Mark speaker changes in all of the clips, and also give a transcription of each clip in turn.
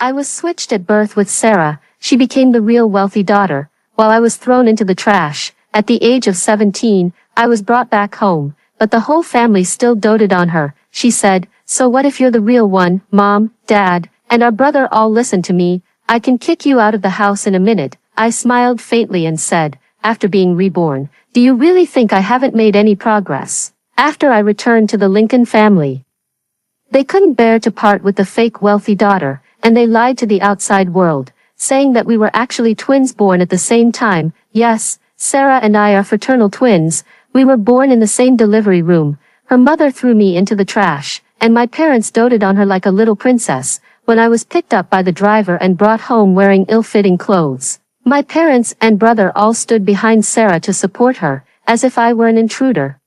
Speaker 1: I was switched at birth with Sarah. She became the real wealthy daughter, while I was thrown into the trash. At the age of 17, I was brought back home, but the whole family still doted on her. She said, "So what if you're the real one, Mom, Dad, and our brother all listen to me? I can kick you out of the house in a minute." I smiled faintly and said, after being reborn, "Do you really think I haven't made any progress?" After I returned to the Lincoln family, they couldn't bear to part with the fake wealthy daughter, and they lied to the outside world, saying that we were actually twins born at the same time. Yes, Sarah and I are fraternal twins. We were born in the same delivery room. Her mother threw me into the trash, and my parents doted on her like a little princess. When I was picked up by the driver and brought home wearing ill-fitting clothes, my parents and brother all stood behind Sarah to support her, as if I were an intruder.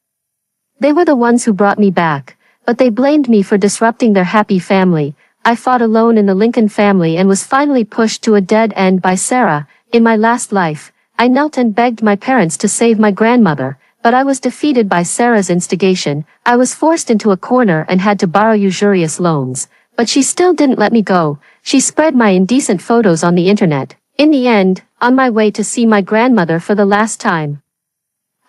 Speaker 1: They were the ones who brought me back, but they blamed me for disrupting their happy family. I fought alone in the Lincoln family and was finally pushed to a dead end by Sarah. In my last life, I knelt and begged my parents to save my grandmother, but I was defeated by Sarah's instigation. I was forced into a corner and had to borrow usurious loans, but she still didn't let me go. She spread my indecent photos on the internet. In the end, on my way to see my grandmother for the last time,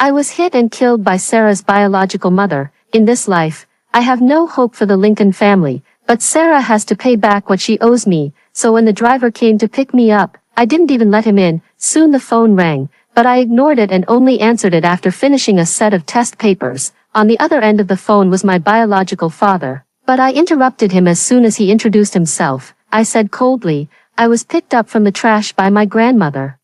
Speaker 1: I was hit and killed by Sarah's biological mother. In this life, I have no hope for the Lincoln family, but Sarah has to pay back what she owes me. So when the driver came to pick me up, I didn't even let him in. Soon the phone rang, but I ignored it and only answered it after finishing a set of test papers. On the other end of the phone was my biological father, but I interrupted him as soon as he introduced himself. I said coldly, "I was picked up from the trash by my grandmother.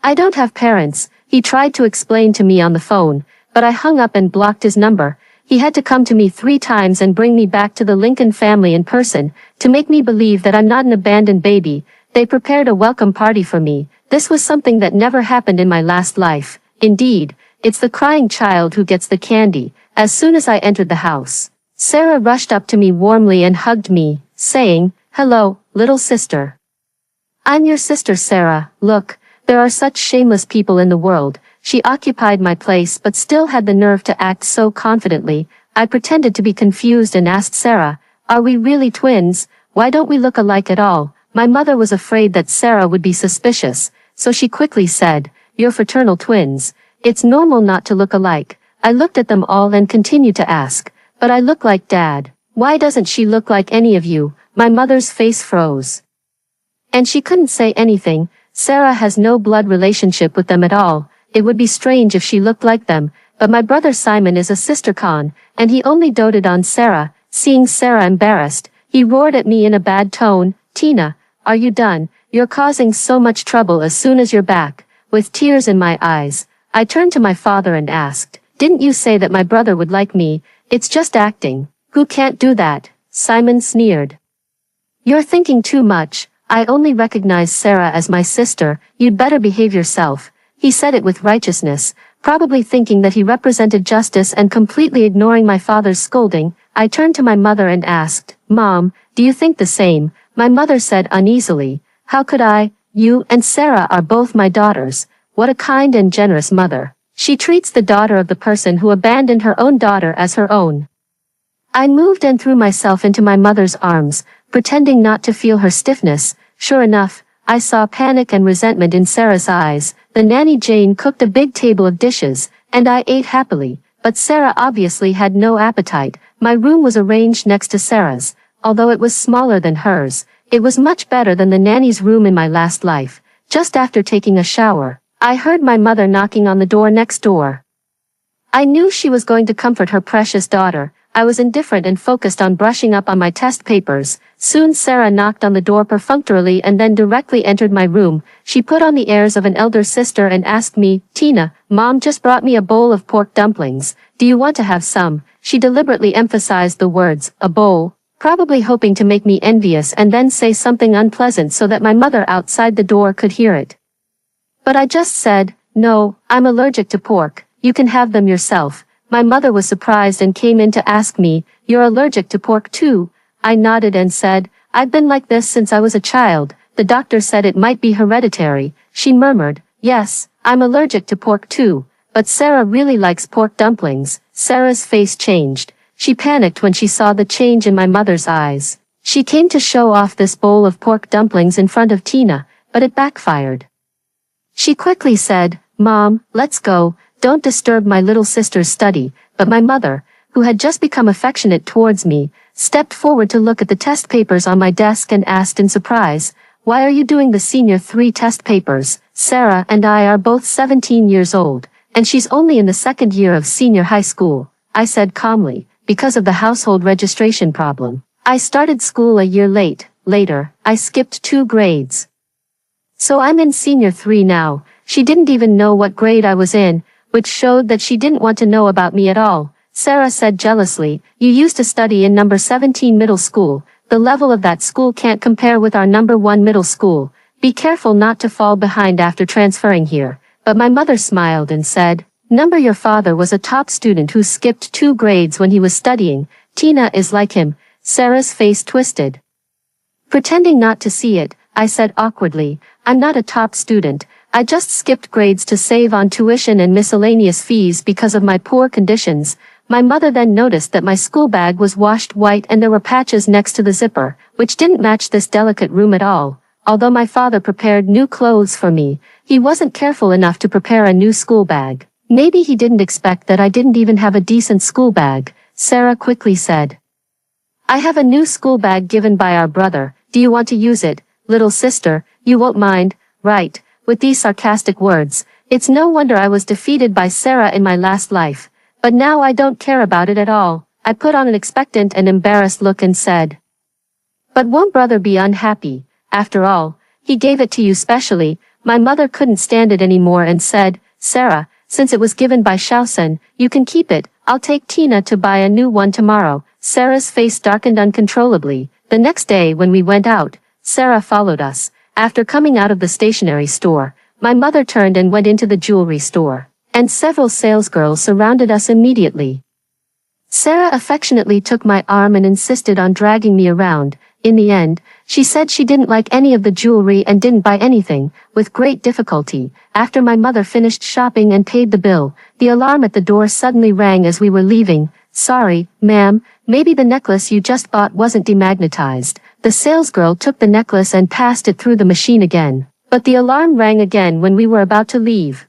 Speaker 1: I don't have parents." He tried to explain to me on the phone, but I hung up and blocked his number. He had to come to me 3 times and bring me back to the Lincoln family in person, to make me believe that I'm not an abandoned baby. They prepared a welcome party for me. This was something that never happened in my last life. Indeed, it's the crying child who gets the candy. As soon as I entered the house, Sarah rushed up to me warmly and hugged me, saying, "Hello, little sister. I'm your sister Sarah. Look, there are such shameless people in the world." She occupied my place but still had the nerve to act so confidently. I pretended to be confused and asked Sarah, "Are we really twins? Why don't we look alike at all?" My mother was afraid that Sarah would be suspicious, so she quickly said, "You're fraternal twins. It's normal not to look alike." I looked at them all and continued to ask, "But I look like Dad. Why doesn't she look like any of you?" My mother's face froze, and she couldn't say anything. Sarah has no blood relationship with them at all. It would be strange if she looked like them, but my brother Simon is a sister con, and he only doted on Sarah. Seeing Sarah embarrassed, he roared at me in a bad tone, "Tina, are you done? You're causing so much trouble as soon as you're back." With tears in my eyes, I turned to my father and asked, "Didn't you say that my brother would like me? It's just acting." "Who can't do that?" Simon sneered. "You're thinking too much. I only recognize Sarah as my sister. You'd better behave yourself." He said it with righteousness, probably thinking that he represented justice and completely ignoring my father's scolding. I turned to my mother and asked, "Mom, do you think the same?" My mother said uneasily, "How could I? You and Sarah are both my daughters." What a kind and generous mother. She treats the daughter of the person who abandoned her own daughter as her own. I moved and threw myself into my mother's arms, pretending not to feel her stiffness. Sure enough, I saw panic and resentment in Sarah's eyes. The nanny Jane cooked a big table of dishes, and I ate happily, but Sarah obviously had no appetite. My room was arranged next to Sarah's. Although it was smaller than hers, it was much better than the nanny's room in my last life. Just after taking a shower, I heard my mother knocking on the door next door. I knew she was going to comfort her precious daughter. I was indifferent and focused on brushing up on my test papers. Soon Sarah knocked on the door perfunctorily and then directly entered my room. She put on the airs of an elder sister and asked me, "Tina, Mom just brought me a bowl of pork dumplings. Do you want to have some?" She deliberately emphasized the words, "a bowl," probably hoping to make me envious and then say something unpleasant so that my mother outside the door could hear it. But I just said, "No, I'm allergic to pork. You can have them yourself." My mother was surprised and came in to ask me, "You're allergic to pork too?" I nodded and said, "I've been like this since I was a child. The doctor said it might be hereditary." She murmured, "Yes, I'm allergic to pork too, but Sarah really likes pork dumplings." Sarah's face changed. She panicked when she saw the change in my mother's eyes. She came to show off this bowl of pork dumplings in front of Tina, but it backfired. She quickly said, "Mom, let's go, don't disturb my little sister's study," but my mother, who had just become affectionate towards me, stepped forward to look at the test papers on my desk and asked in surprise, "Why are you doing the Senior 3 test papers? Sarah and I are both 17 years old, and she's only in the second year of senior high school," I said calmly, because of the household registration problem. I started school a year later, I skipped 2 grades. So I'm in Senior 3 now. She didn't even know what grade I was in, which showed that she didn't want to know about me at all. Sarah said jealously, "You used to study in number 17 middle school. The level of that school can't compare with our number 1 middle school. Be careful not to fall behind after transferring here." But my mother smiled and said, "Number your father was a top student who skipped 2 grades when he was studying. Tina is like him." Sarah's face twisted. Pretending not to see it, I said awkwardly, "I'm not a top student. I just skipped grades to save on tuition and miscellaneous fees because of my poor conditions." My mother then noticed that my school bag was washed white and there were patches next to the zipper, which didn't match this delicate room at all. Although my father prepared new clothes for me, he wasn't careful enough to prepare a new school bag. "Maybe he didn't expect that I didn't even have a decent school bag," Sarah quickly said. "I have a new school bag given by our brother. Do you want to use it, little sister? You won't mind, right?" With these sarcastic words, it's no wonder I was defeated by Sarah in my last life. But now I don't care about it at all. I put on an expectant and embarrassed look and said, "But won't brother be unhappy? After all, he gave it to you specially." My mother couldn't stand it anymore and said, "Sarah, since it was given by Shaosen, you can keep it. I'll take Tina to buy a new one tomorrow." Sarah's face darkened uncontrollably. The next day when we went out, Sarah followed us. After coming out of the stationery store, my mother turned and went into the jewelry store, and several salesgirls surrounded us immediately. Sarah affectionately took my arm and insisted on dragging me around. In the end, she said she didn't like any of the jewelry and didn't buy anything. With great difficulty, after my mother finished shopping and paid the bill, the alarm at the door suddenly rang as we were leaving. "Sorry, ma'am, maybe the necklace you just bought wasn't demagnetized." The salesgirl took the necklace and passed it through the machine again. But the alarm rang again when we were about to leave.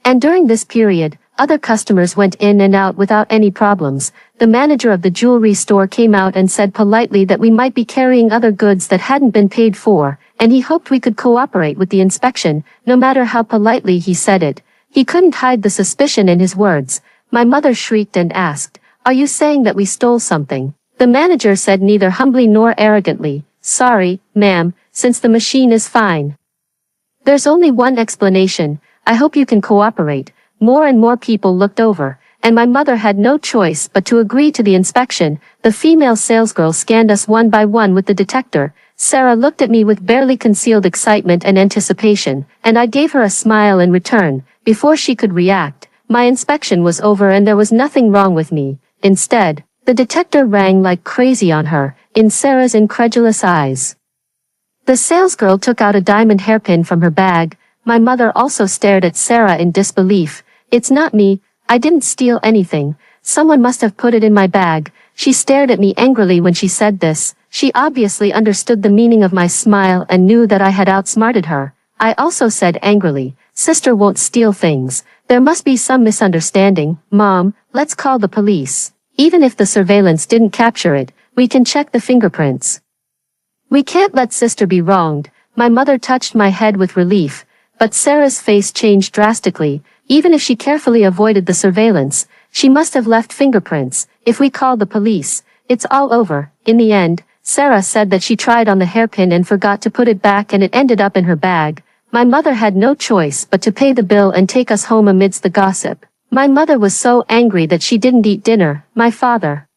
Speaker 1: And during this period, other customers went in and out without any problems. The manager of the jewelry store came out and said politely that we might be carrying other goods that hadn't been paid for, and he hoped we could cooperate with the inspection. No matter how politely he said it, he couldn't hide the suspicion in his words. My mother shrieked and asked, "Are you saying that we stole something?" The manager said neither humbly nor arrogantly, "Sorry, ma'am, since the machine is fine. There's only one explanation. I hope you can cooperate." More and more people looked over, and my mother had no choice but to agree to the inspection. The female salesgirl scanned us one by one with the detector. Sarah looked at me with barely concealed excitement and anticipation, and I gave her a smile in return. Before she could react, my inspection was over and there was nothing wrong with me. Instead, the detector rang like crazy on her, in Sarah's incredulous eyes. The salesgirl took out a diamond hairpin from her bag. My mother also stared at Sarah in disbelief. "It's not me. I didn't steal anything. Someone must have put it in my bag." She stared at me angrily when she said this. She obviously understood the meaning of my smile and knew that I had outsmarted her. I also said angrily, "Sister won't steal things. There must be some misunderstanding. Mom, let's call the police. Even if the surveillance didn't capture it, we can check the fingerprints. We can't let sister be wronged." My mother touched my head with relief, but Sarah's face changed drastically. Even if she carefully avoided the surveillance, she must have left fingerprints. If we call the police, it's all over. In the end, Sarah said that she tried on the hairpin and forgot to put it back and it ended up in her bag. My mother had no choice but to pay the bill and take us home amidst the gossip. My mother was so angry that she didn't eat dinner. My father,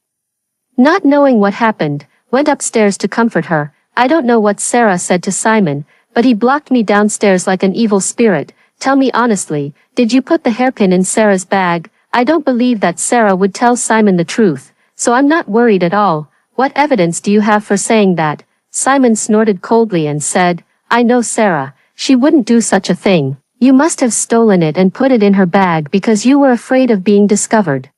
Speaker 1: not knowing what happened, went upstairs to comfort her. I don't know what Sarah said to Simon, but he blocked me downstairs like an evil spirit. "Tell me honestly, did you put the hairpin in Sarah's bag?" I don't believe that Sarah would tell Simon the truth, so I'm not worried at all. "What evidence do you have for saying that?" Simon snorted coldly and said, "I know Sarah. She wouldn't do such a thing. You must have stolen it and put it in her bag because you were afraid of being discovered."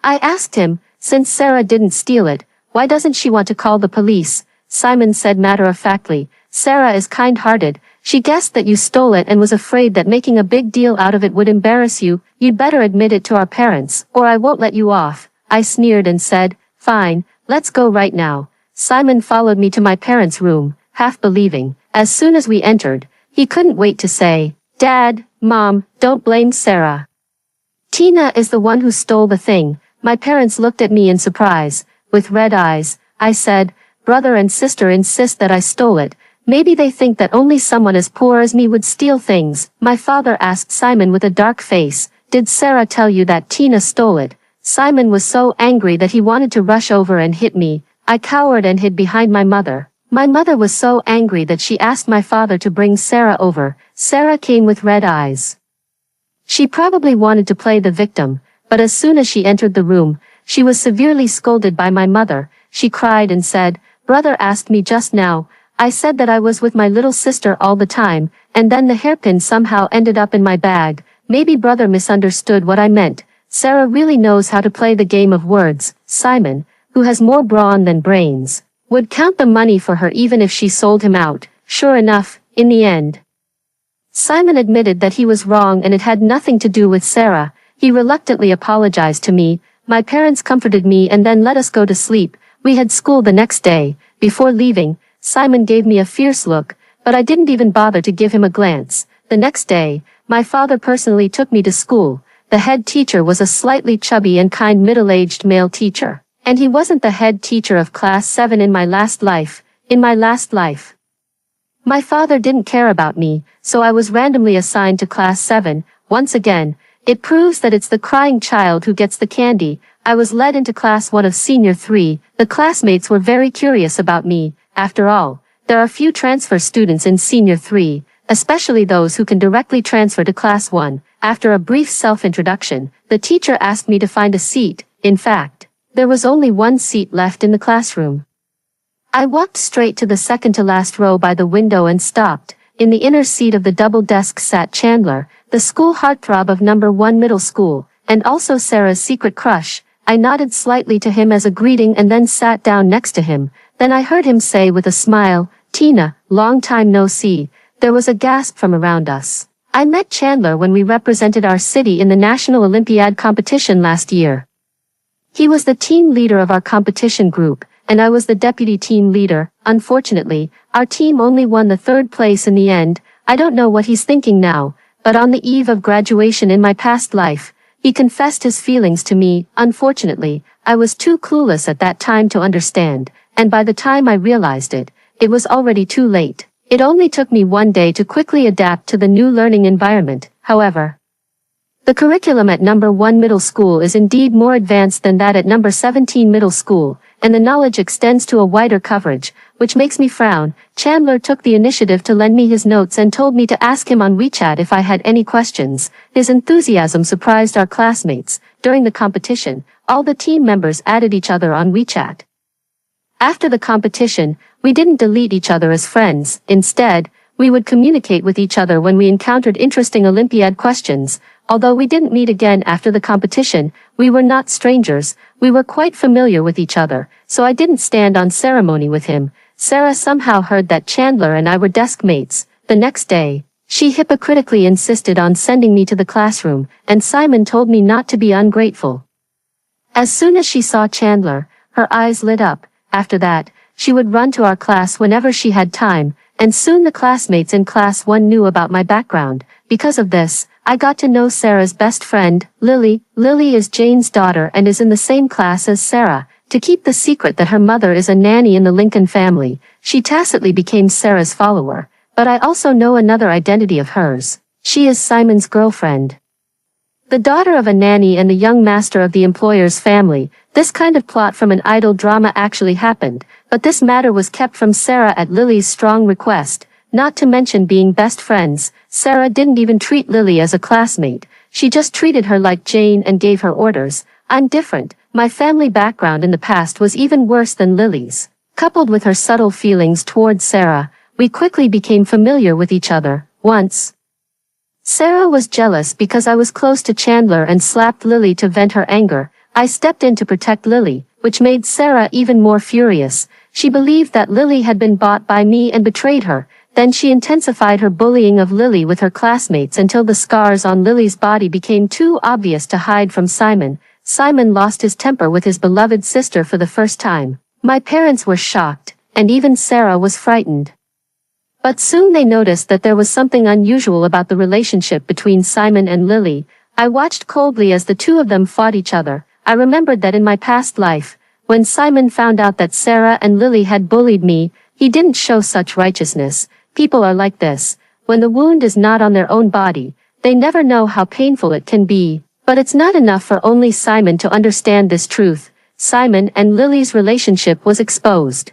Speaker 1: I asked him, since Sarah didn't steal it, Why doesn't she want to call the police? Simon said matter-of-factly. Sarah is kind-hearted. She guessed that you stole it and was afraid that making a big deal out of it would embarrass you. You'd better admit it to our parents, or I won't let you off. I sneered and said, fine, let's go right now. Simon followed me to my parents' room, half believing. As soon as we entered, he couldn't wait to say, Dad, Mom, don't blame Sarah. Tina is the one who stole the thing. My parents looked at me in surprise. With red eyes, I said, brother and sister insist that I stole it. Maybe they think that only someone as poor as me would steal things. My father asked Simon with a dark face, did Sarah tell you that Tina stole it? Simon was so angry that he wanted to rush over and hit me. I cowered and hid behind my mother. My mother was so angry that she asked my father to bring Sarah over. Sarah came with red eyes. She probably wanted to play the victim, but as soon as she entered the room, she was severely scolded by my mother. She cried and said, brother asked me just now. I said that I was with my little sister all the time, and then the hairpin somehow ended up in my bag. Maybe brother misunderstood what I meant. Sarah really knows how to play the game of words. Simon, who has more brawn than brains, would count the money for her even if she sold him out. Sure enough, in the end, Simon admitted that he was wrong and it had nothing to do with Sarah. He reluctantly apologized to me. My parents comforted me and then let us go to sleep. We had school the next day. Before leaving, Simon gave me a fierce look, but I didn't even bother to give him a glance. The next day, my father personally took me to school. The head teacher was a slightly chubby and kind middle-aged male teacher. And he wasn't the head teacher of class 7 in my last life. My father didn't care about me, so I was randomly assigned to class 7. Once again, it proves that it's the crying child who gets the candy. I was led into class 1 of senior 3. The classmates were very curious about me. After all, there are few transfer students in senior 3, especially those who can directly transfer to class 1. After a brief self-introduction, the teacher asked me to find a seat. In fact, there was only one seat left in the classroom. I walked straight to the second-to-last row by the window and stopped. In the inner seat of the double desk sat Chandler, the school heartthrob of number 1 middle school, and also Sarah's secret crush. I nodded slightly to him as a greeting and then sat down next to him. Then I heard him say with a smile, Tina, long time no see. There was a gasp from around us. I met Chandler when we represented our city in the National Olympiad competition last year. He was the team leader of our competition group, and I was the deputy team leader. Unfortunately, our team only won the 3rd place in the end. I don't know what he's thinking now, but on the eve of graduation in my past life, he confessed his feelings to me. Unfortunately, I was too clueless at that time to understand, and by the time I realized it, it was already too late. It only took me one day to quickly adapt to the new learning environment. However, the curriculum at number 1 middle school is indeed more advanced than that at number 17 middle school, and the knowledge extends to a wider coverage, which makes me frown. Chandler took the initiative to lend me his notes and told me to ask him on WeChat if I had any questions. His enthusiasm surprised our classmates. During the competition, all the team members added each other on WeChat. After the competition, we didn't delete each other as friends. Instead, we would communicate with each other when we encountered interesting Olympiad questions. Although we didn't meet again after the competition, we were not strangers. We were quite familiar with each other, so I didn't stand on ceremony with him. Sarah somehow heard that Chandler and I were desk mates. The next day, she hypocritically insisted on sending me to the classroom, and Simon told me not to be ungrateful. As soon as she saw Chandler, her eyes lit up. After that, she would run to our class whenever she had time, and soon the classmates in class 1 knew about my background. Because of this, I got to know Sarah's best friend, Lily. Lily is Jane's daughter and is in the same class as Sarah. To keep the secret that her mother is a nanny in the Lincoln family, she tacitly became Sarah's follower. But I also know another identity of hers. She is Simon's girlfriend. The daughter of a nanny and the young master of the employer's family. This kind of plot from an idle drama actually happened, but this matter was kept from Sarah at Lily's strong request. Not to mention being best friends, Sarah didn't even treat Lily as a classmate. She just treated her like Jane and gave her orders. I'm different. My family background in the past was even worse than Lily's. Coupled with her subtle feelings towards Sarah, we quickly became familiar with each other. Once, Sarah was jealous because I was close to Chandler and slapped Lily to vent her anger. I stepped in to protect Lily, which made Sarah even more furious. She believed that Lily had been bought by me and betrayed her. Then she intensified her bullying of Lily with her classmates until the scars on Lily's body became too obvious to hide from Simon. Simon lost his temper with his beloved sister for the first time. My parents were shocked, and even Sarah was frightened. But soon they noticed that there was something unusual about the relationship between Simon and Lily. I watched coldly as the two of them fought each other. I remembered that in my past life, when Simon found out that Sarah and Lily had bullied me, he didn't show such righteousness. People are like this. When the wound is not on their own body, they never know how painful it can be. But it's not enough for only Simon to understand this truth. Simon and Lily's relationship was exposed.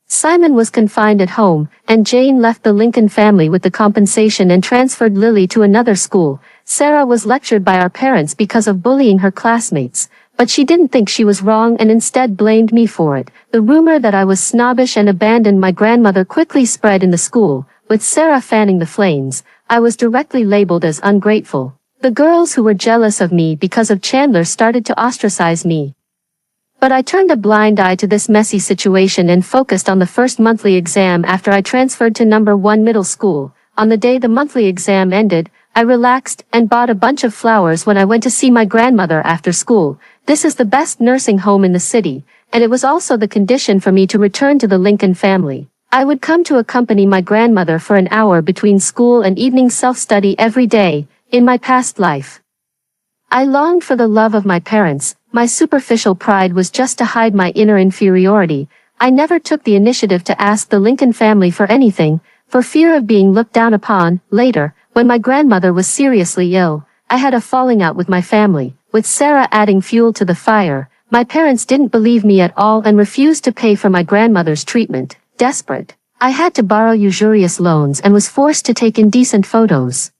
Speaker 1: Simon was confined at home, and Jane left the Lincoln family with the compensation and transferred Lily to another school. Sarah was lectured by our parents because of bullying her classmates, but she didn't think she was wrong and instead blamed me for it. The rumor that I was snobbish and abandoned my grandmother quickly spread in the school. With Sarah fanning the flames, I was directly labeled as ungrateful. The girls who were jealous of me because of Chandler started to ostracize me. But I turned a blind eye to this messy situation and focused on the first monthly exam after I transferred to number 1 middle school. On the day the monthly exam ended, I relaxed and bought a bunch of flowers when I went to see my grandmother after school. This is the best nursing home in the city, and it was also the condition for me to return to the Lincoln family. I would come to accompany my grandmother for an hour between school and evening self-study every day. In my past life, I longed for the love of my parents. My superficial pride was just to hide my inner inferiority. I never took the initiative to ask the Lincoln family for anything, for fear of being looked down upon. Later, when my grandmother was seriously ill, I had a falling out with my family. With Sarah adding fuel to the fire, my parents didn't believe me at all and refused to pay for my grandmother's treatment. Desperate, I had to borrow usurious loans and was forced to take indecent photos.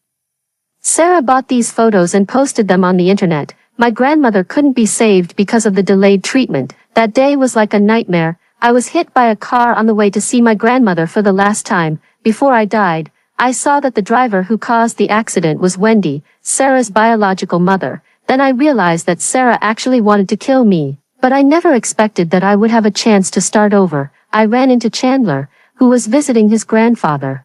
Speaker 1: Sarah bought these photos and posted them on the internet. My grandmother couldn't be saved because of the delayed treatment. That day was like a nightmare. I was hit by a car on the way to see my grandmother for the last time. Before I died, I saw that the driver who caused the accident was Wendy, Sarah's biological mother. Then I realized that Sarah actually wanted to kill me. But I never expected that I would have a chance to start over. I ran into Chandler, who was visiting his grandfather.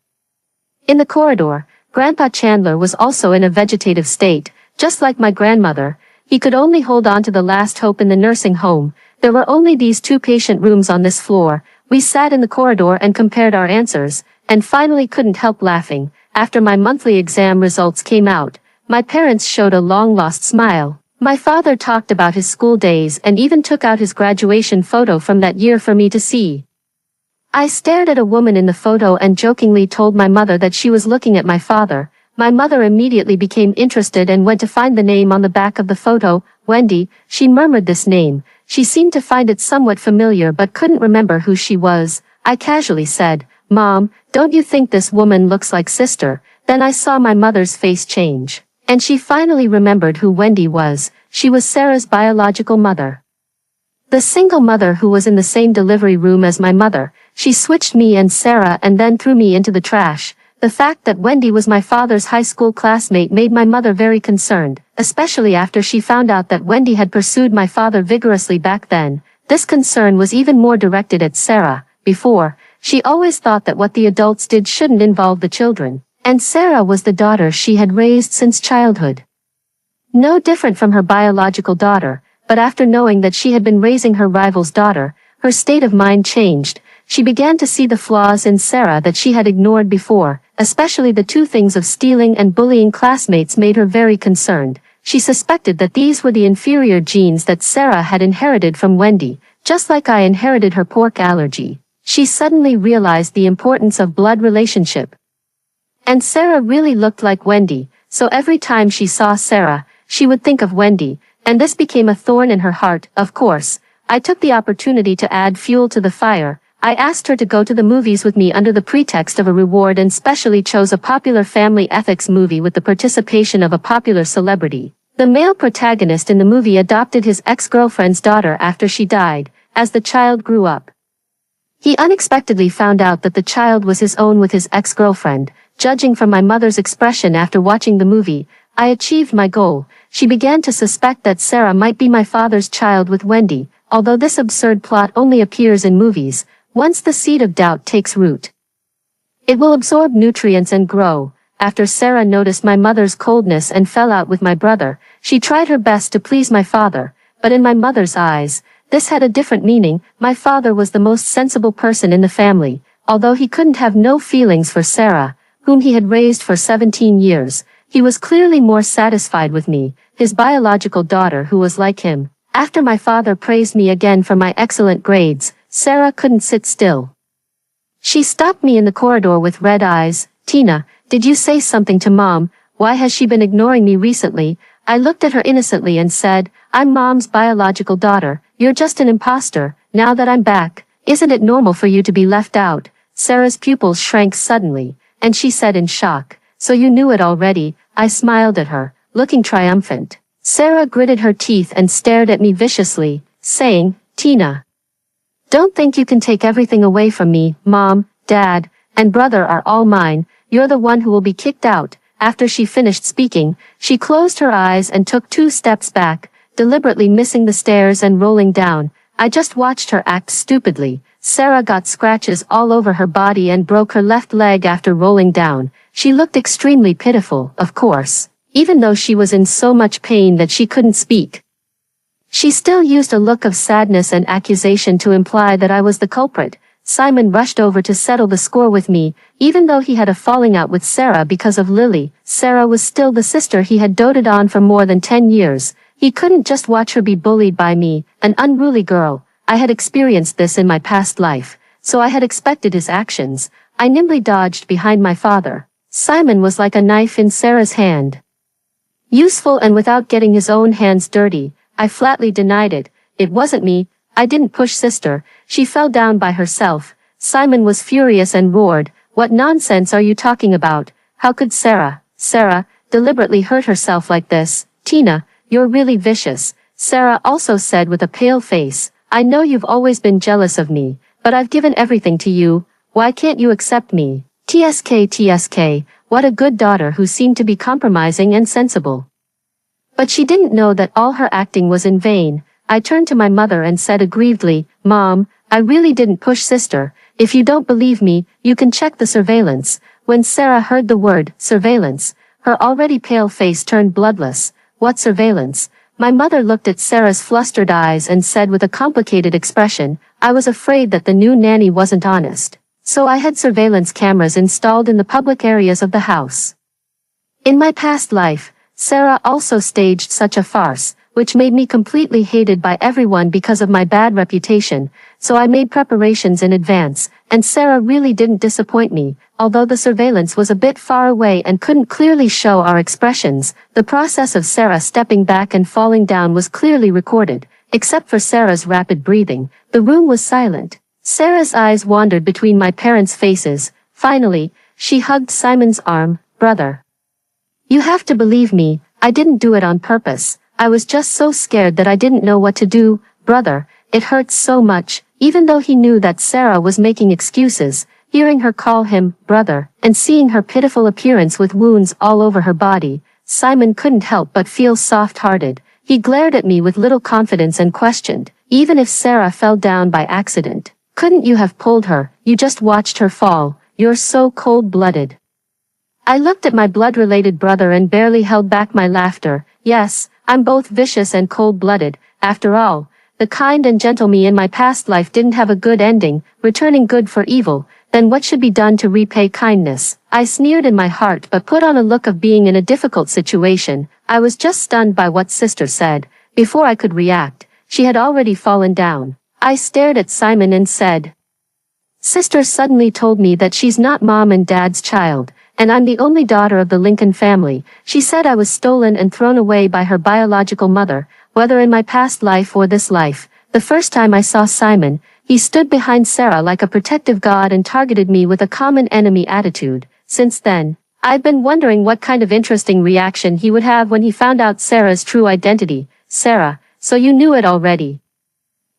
Speaker 1: In the corridor, Grandpa Chandler was also in a vegetative state, just like my grandmother. He could only hold on to the last hope in the nursing home. There were only these 2 patient rooms on this floor. We sat in the corridor and compared our answers, and finally couldn't help laughing. After my monthly exam results came out, my parents showed a long-lost smile. My father talked about his school days and even took out his graduation photo from that year for me to see. I stared at a woman in the photo and jokingly told my mother that she was looking at my father. My mother immediately became interested and went to find the name on the back of the photo, Wendy. She murmured this name. She seemed to find it somewhat familiar but couldn't remember who she was. I casually said, "Mom, don't you think this woman looks like sister?" Then I saw my mother's face change. And she finally remembered who Wendy was. She was Sarah's biological mother. The single mother who was in the same delivery room as my mother. She switched me and Sarah and then threw me into the trash. The fact that Wendy was my father's high school classmate made my mother very concerned, especially after she found out that Wendy had pursued my father vigorously back then. This concern was even more directed at Sarah. Before, she always thought that what the adults did shouldn't involve the children, and Sarah was the daughter she had raised since childhood. No different from her biological daughter, but after knowing that she had been raising her rival's daughter, her state of mind changed. She began to see the flaws in Sarah that she had ignored before, especially the 2 things of stealing and bullying classmates made her very concerned. She suspected that these were the inferior genes that Sarah had inherited from Wendy, just like I inherited her pork allergy. She suddenly realized the importance of blood relationship. And Sarah really looked like Wendy, so every time she saw Sarah, she would think of Wendy, and this became a thorn in her heart. Of course, I took the opportunity to add fuel to the fire. I asked her to go to the movies with me under the pretext of a reward and specially chose a popular family ethics movie with the participation of a popular celebrity. The male protagonist in the movie adopted his ex-girlfriend's daughter after she died. As the child grew up, he unexpectedly found out that the child was his own with his ex-girlfriend. Judging from my mother's expression after watching the movie, I achieved my goal. She began to suspect that Sarah might be my father's child with Wendy. although this absurd plot only appears in movies. Once the seed of doubt takes root, it will absorb nutrients and grow. After Sarah noticed my mother's coldness and fell out with my brother, she tried her best to please my father, but in my mother's eyes, this had a different meaning. My father was the most sensible person in the family, although he couldn't have no feelings for Sarah, whom he had raised for 17 years. He was clearly more satisfied with me, his biological daughter who was like him. After my father praised me again for my excellent grades, Sarah couldn't sit still. She stopped me in the corridor with red eyes. "Tina, did you say something to Mom? Why has she been ignoring me recently?" I looked at her innocently and said, "I'm Mom's biological daughter. You're just an imposter. Now that I'm back, isn't it normal for you to be left out?" Sarah's pupils shrank suddenly, and she said in shock, "So you knew it already?" I smiled at her, looking triumphant. Sarah gritted her teeth and stared at me viciously, saying, "Tina, don't think you can take everything away from me. Mom, Dad, and brother are all mine. You're the one who will be kicked out." After she finished speaking, she closed her eyes and took 2 steps back, deliberately missing the stairs and rolling down. I just watched her act stupidly. Sarah got scratches all over her body and broke her left leg after rolling down. She looked extremely pitiful, of course, even though she was in so much pain that she couldn't speak. She still used a look of sadness and accusation to imply that I was the culprit. Simon rushed over to settle the score with me, even though he had a falling out with Sarah because of Lily. Sarah was still the sister he had doted on for more than 10 years. He couldn't just watch her be bullied by me, an unruly girl. I had experienced this in my past life, so I had expected his actions. I nimbly dodged behind my father. Simon was like a knife in Sarah's hand. Useful and without getting his own hands dirty. I flatly denied it. "It wasn't me. I didn't push sister. She fell down by herself." Simon was furious and roared, "What nonsense are you talking about? How could Sarah deliberately hurt herself like this? Tina, you're really vicious." Sarah also said with a pale face, "I know you've always been jealous of me, but I've given everything to you. Why can't you accept me?" TSK, what a good daughter who seemed to be compromising and sensible. But she didn't know that all her acting was in vain. I turned to my mother and said aggrievedly, "Mom, I really didn't push sister. If you don't believe me, you can check the surveillance." When Sarah heard the word surveillance, her already pale face turned bloodless. "What surveillance?" My mother looked at Sarah's flustered eyes and said with a complicated expression, "I was afraid that the new nanny wasn't honest. So I had surveillance cameras installed in the public areas of the house." In my past life, Sarah also staged such a farce, which made me completely hated by everyone because of my bad reputation, so I made preparations in advance, and Sarah really didn't disappoint me. Although the surveillance was a bit far away and couldn't clearly show our expressions, the process of Sarah stepping back and falling down was clearly recorded. Except for Sarah's rapid breathing, the room was silent. Sarah's eyes wandered between my parents' faces. Finally, she hugged Simon's arm. "Brother, you have to believe me, I didn't do it on purpose. I was just so scared that I didn't know what to do." "Brother, it hurts so much." Even though he knew that Sarah was making excuses, hearing her call him brother, and seeing her pitiful appearance with wounds all over her body, Simon couldn't help but feel soft-hearted. He glared at me with little confidence and questioned, "Even if Sarah fell down by accident, couldn't you have pulled her? You just watched her fall. You're so cold-blooded." I looked at my blood-related brother and barely held back my laughter. Yes, I'm both vicious and cold-blooded. After all, the kind and gentle me in my past life didn't have a good ending, returning good for evil. Then what should be done to repay kindness? I sneered in my heart but put on a look of being in a difficult situation. I was just stunned by what sister said. Before I could react, she had already fallen down. I stared at Simon and said, "Sister suddenly told me that she's not Mom and Dad's child, and I'm the only daughter of the Lincoln family. She said I was stolen and thrown away by her biological mother, whether in my past life or this life." The first time I saw Simon, he stood behind Sarah like a protective god and targeted me with a common enemy attitude. Since then, I've been wondering what kind of interesting reaction he would have when he found out Sarah's true identity. "Sarah, so you knew it already?"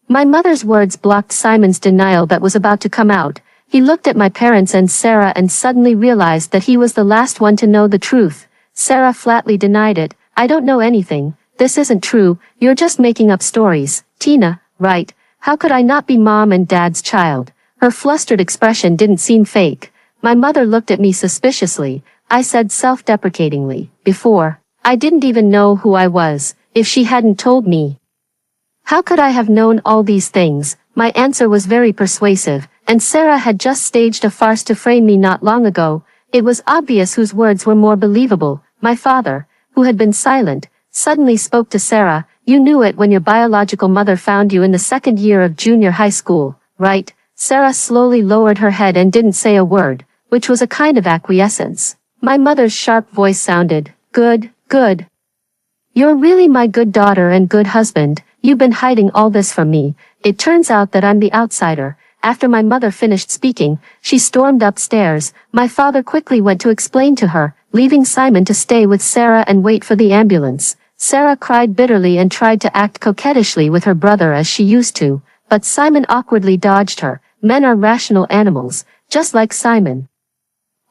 Speaker 1: My mother's words blocked Simon's denial that was about to come out. He looked at my parents and Sarah and suddenly realized that he was the last one to know the truth. Sarah flatly denied it. "I don't know anything. This isn't true. You're just making up stories." "Tina, right? How could I not be Mom and Dad's child? Her flustered expression didn't seem fake. My mother looked at me suspiciously. I said self-deprecatingly, before, I didn't even know who I was, if she hadn't told me. How could I have known all these things? My answer was very persuasive, and Sarah had just staged a farce to frame me not long ago. It was obvious whose words were more believable. My father, who had been silent, suddenly spoke to Sarah. You knew it when your biological mother found you in the second year of junior high school, right? Sarah slowly lowered her head and didn't say a word, which was a kind of acquiescence. My mother's sharp voice sounded, good, good. You're really my good daughter and good husband. You've been hiding all this from me. It turns out that I'm the outsider. After my mother finished speaking, she stormed upstairs. My father quickly went to explain to her, leaving Simon to stay with Sarah and wait for the ambulance. Sarah cried bitterly and tried to act coquettishly with her brother as she used to, but Simon awkwardly dodged her. Men are rational animals, just like Simon.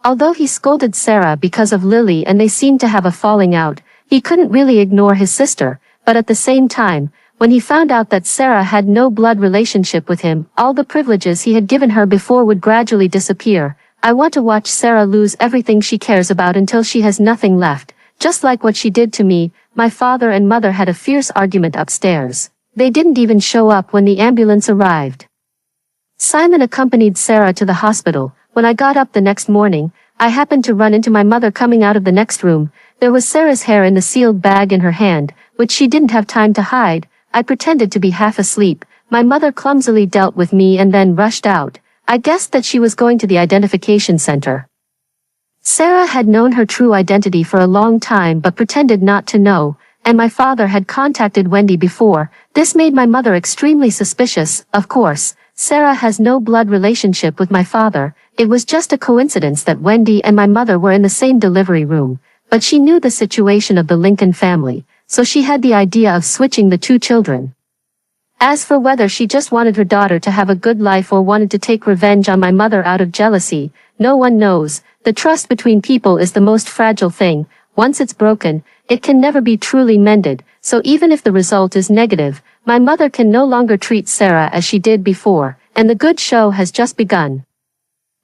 Speaker 1: Although he scolded Sarah because of Lily and they seemed to have a falling out, he couldn't really ignore his sister, but at the same time, when he found out that Sarah had no blood relationship with him, all the privileges he had given her before would gradually disappear. I want to watch Sarah lose everything she cares about until she has nothing left, just like what she did to me. My father and mother had a fierce argument upstairs. They didn't even show up when the ambulance arrived. Simon accompanied Sarah to the hospital. When I got up the next morning, I happened to run into my mother coming out of the next room. There was Sarah's hair in the sealed bag in her hand, which she didn't have time to hide. I pretended to be half asleep. My mother clumsily dealt with me and then rushed out. I guessed that she was going to the identification center. Sarah had known her true identity for a long time but pretended not to know, and my father had contacted Wendy before. This made my mother extremely suspicious. Of course, Sarah has no blood relationship with my father. It was just a coincidence that Wendy and my mother were in the same delivery room, but she knew the situation of the Lincoln family, so she had the idea of switching the two children. As for whether she just wanted her daughter to have a good life or wanted to take revenge on my mother out of jealousy, no one knows. The trust between people is the most fragile thing. Once it's broken, it can never be truly mended, so even if the result is negative, my mother can no longer treat Sarah as she did before, and the good show has just begun.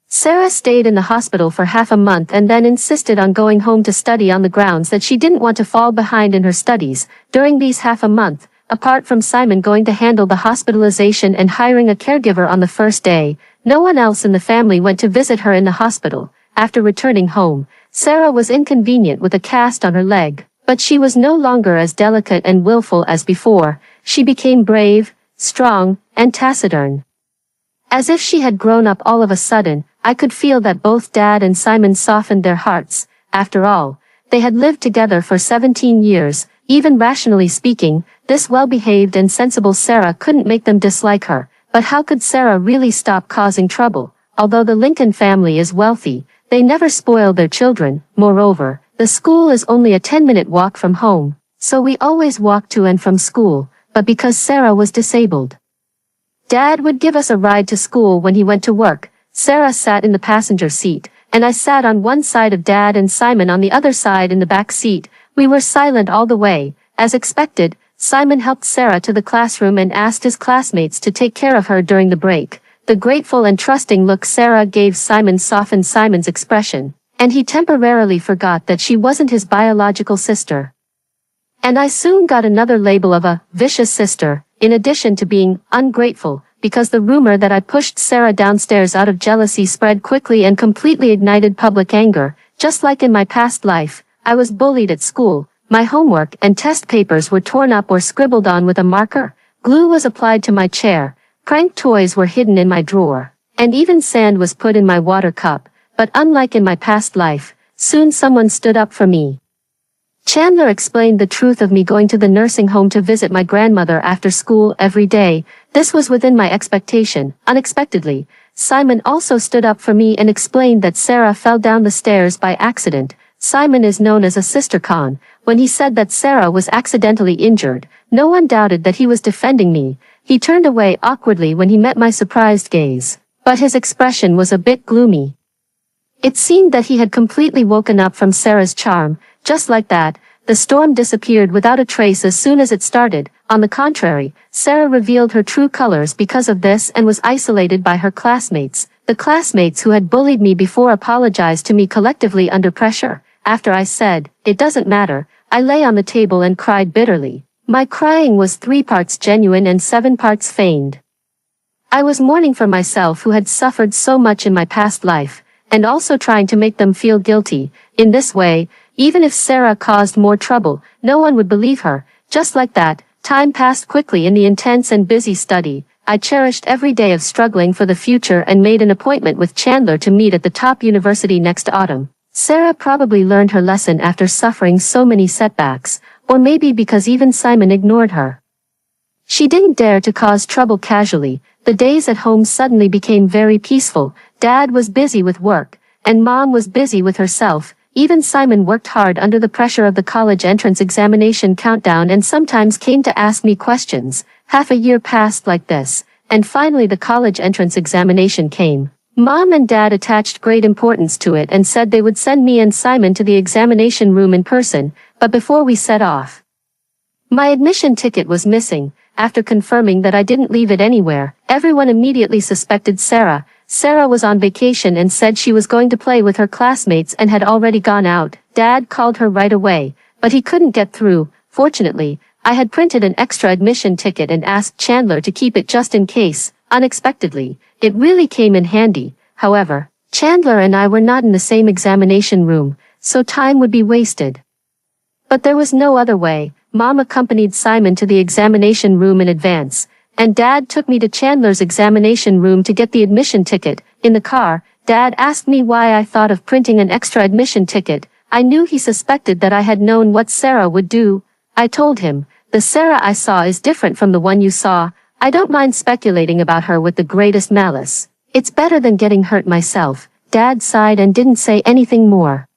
Speaker 1: Sarah stayed in the hospital for half a month and then insisted on going home to study on the grounds that she didn't want to fall behind in her studies. During these half a month, apart from Simon going to handle the hospitalization and hiring a caregiver on the first day, no one else in the family went to visit her in the hospital. After returning home, Sarah was inconvenient with a cast on her leg, but she was no longer as delicate and willful as before. She became brave, strong, and taciturn. As if she had grown up all of a sudden, I could feel that both Dad and Simon softened their hearts. After all, they had lived together for 17 years. Even rationally speaking, this well-behaved and sensible Sarah couldn't make them dislike her. But how could Sarah really stop causing trouble? Although the Lincoln family is wealthy, they never spoil their children. Moreover, the school is only a 10-minute walk from home, so we always walked to and from school. But because Sarah was disabled, Dad would give us a ride to school when he went to work. Sarah sat in the passenger seat, and I sat on one side of Dad and Simon on the other side in the back seat. We were silent all the way. As expected, Simon helped Sarah to the classroom and asked his classmates to take care of her during the break. The grateful and trusting look Sarah gave Simon softened Simon's expression, and he temporarily forgot that she wasn't his biological sister. And I soon got another label of a vicious sister, in addition to being ungrateful, because the rumor that I pushed Sarah downstairs out of jealousy spread quickly and completely ignited public anger. Just like in my past life, I was bullied at school. My homework and test papers were torn up or scribbled on with a marker. Glue was applied to my chair. Prank toys were hidden in my drawer. And even sand was put in my water cup. But unlike in my past life, soon someone stood up for me. Chandler explained the truth of me going to the nursing home to visit my grandmother after school every day. This was within my expectation. Unexpectedly, Simon also stood up for me and explained that Sarah fell down the stairs by accident. Simon is known as a sister con. When he said that Sarah was accidentally injured, no one doubted that he was defending me. He turned away awkwardly when he met my surprised gaze, but his expression was a bit gloomy. It seemed that he had completely woken up from Sarah's charm. Just like that, the storm disappeared without a trace as soon as it started. On the contrary, Sarah revealed her true colors because of this and was isolated by her classmates. The classmates who had bullied me before apologized to me collectively under pressure. After I said, "It doesn't matter," I lay on the table and cried bitterly. My crying was 3 parts genuine and 7 parts feigned. I was mourning for myself who had suffered so much in my past life, and also trying to make them feel guilty. In this way, even if Sarah caused more trouble, no one would believe her. Just like that, time passed quickly in the intense and busy study. I cherished every day of struggling for the future and made an appointment with Chandler to meet at the top university next autumn. Sarah probably learned her lesson after suffering so many setbacks, or maybe because even Simon ignored her. She didn't dare to cause trouble casually. The days at home suddenly became very peaceful. Dad was busy with work, and Mom was busy with herself. Even Simon worked hard under the pressure of the college entrance examination countdown and sometimes came to ask me questions. Half a year passed like this, and finally the college entrance examination came. Mom and Dad attached great importance to it and said they would send me and Simon to the examination room in person, but before we set off, my admission ticket was missing. After confirming that I didn't leave it anywhere, everyone immediately suspected Sarah. Sarah was on vacation and said she was going to play with her classmates and had already gone out. Dad called her right away, but he couldn't get through. Fortunately, I had printed an extra admission ticket and asked Chandler to keep it just in case. Unexpectedly, it really came in handy. However, Chandler and I were not in the same examination room, so time would be wasted. But there was no other way. Mom accompanied Simon to the examination room in advance, and Dad took me to Chandler's examination room to get the admission ticket. In the car, Dad asked me why I thought of printing an extra admission ticket. I knew he suspected that I had known what Sarah would do. I told him, "The Sarah I saw is different from the one you saw. I don't mind speculating about her with the greatest malice. It's better than getting hurt myself." Dad sighed and didn't say anything more.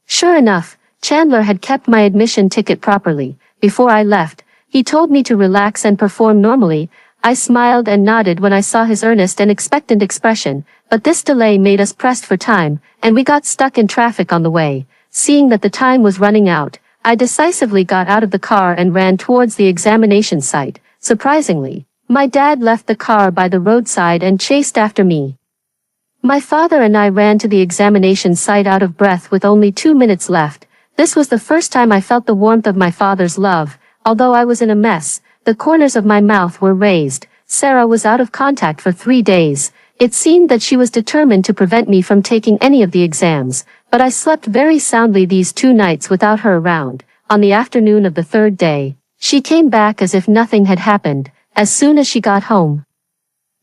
Speaker 1: Sure enough, Chandler had kept my admission ticket properly. Before I left, he told me to relax and perform normally. I smiled and nodded when I saw his earnest and expectant expression, but this delay made us pressed for time, and we got stuck in traffic on the way. Seeing that the time was running out, I decisively got out of the car and ran towards the examination site. Surprisingly, my dad left the car by the roadside and chased after me. My father and I ran to the examination site out of breath with only 2 minutes left. This was the first time I felt the warmth of my father's love. Although I was in a mess, the corners of my mouth were raised. Sarah was out of contact for 3 days. It seemed that she was determined to prevent me from taking any of the exams, but I slept very soundly these 2 nights without her around. On the afternoon of the 3rd day, she came back as if nothing had happened. As soon as she got home,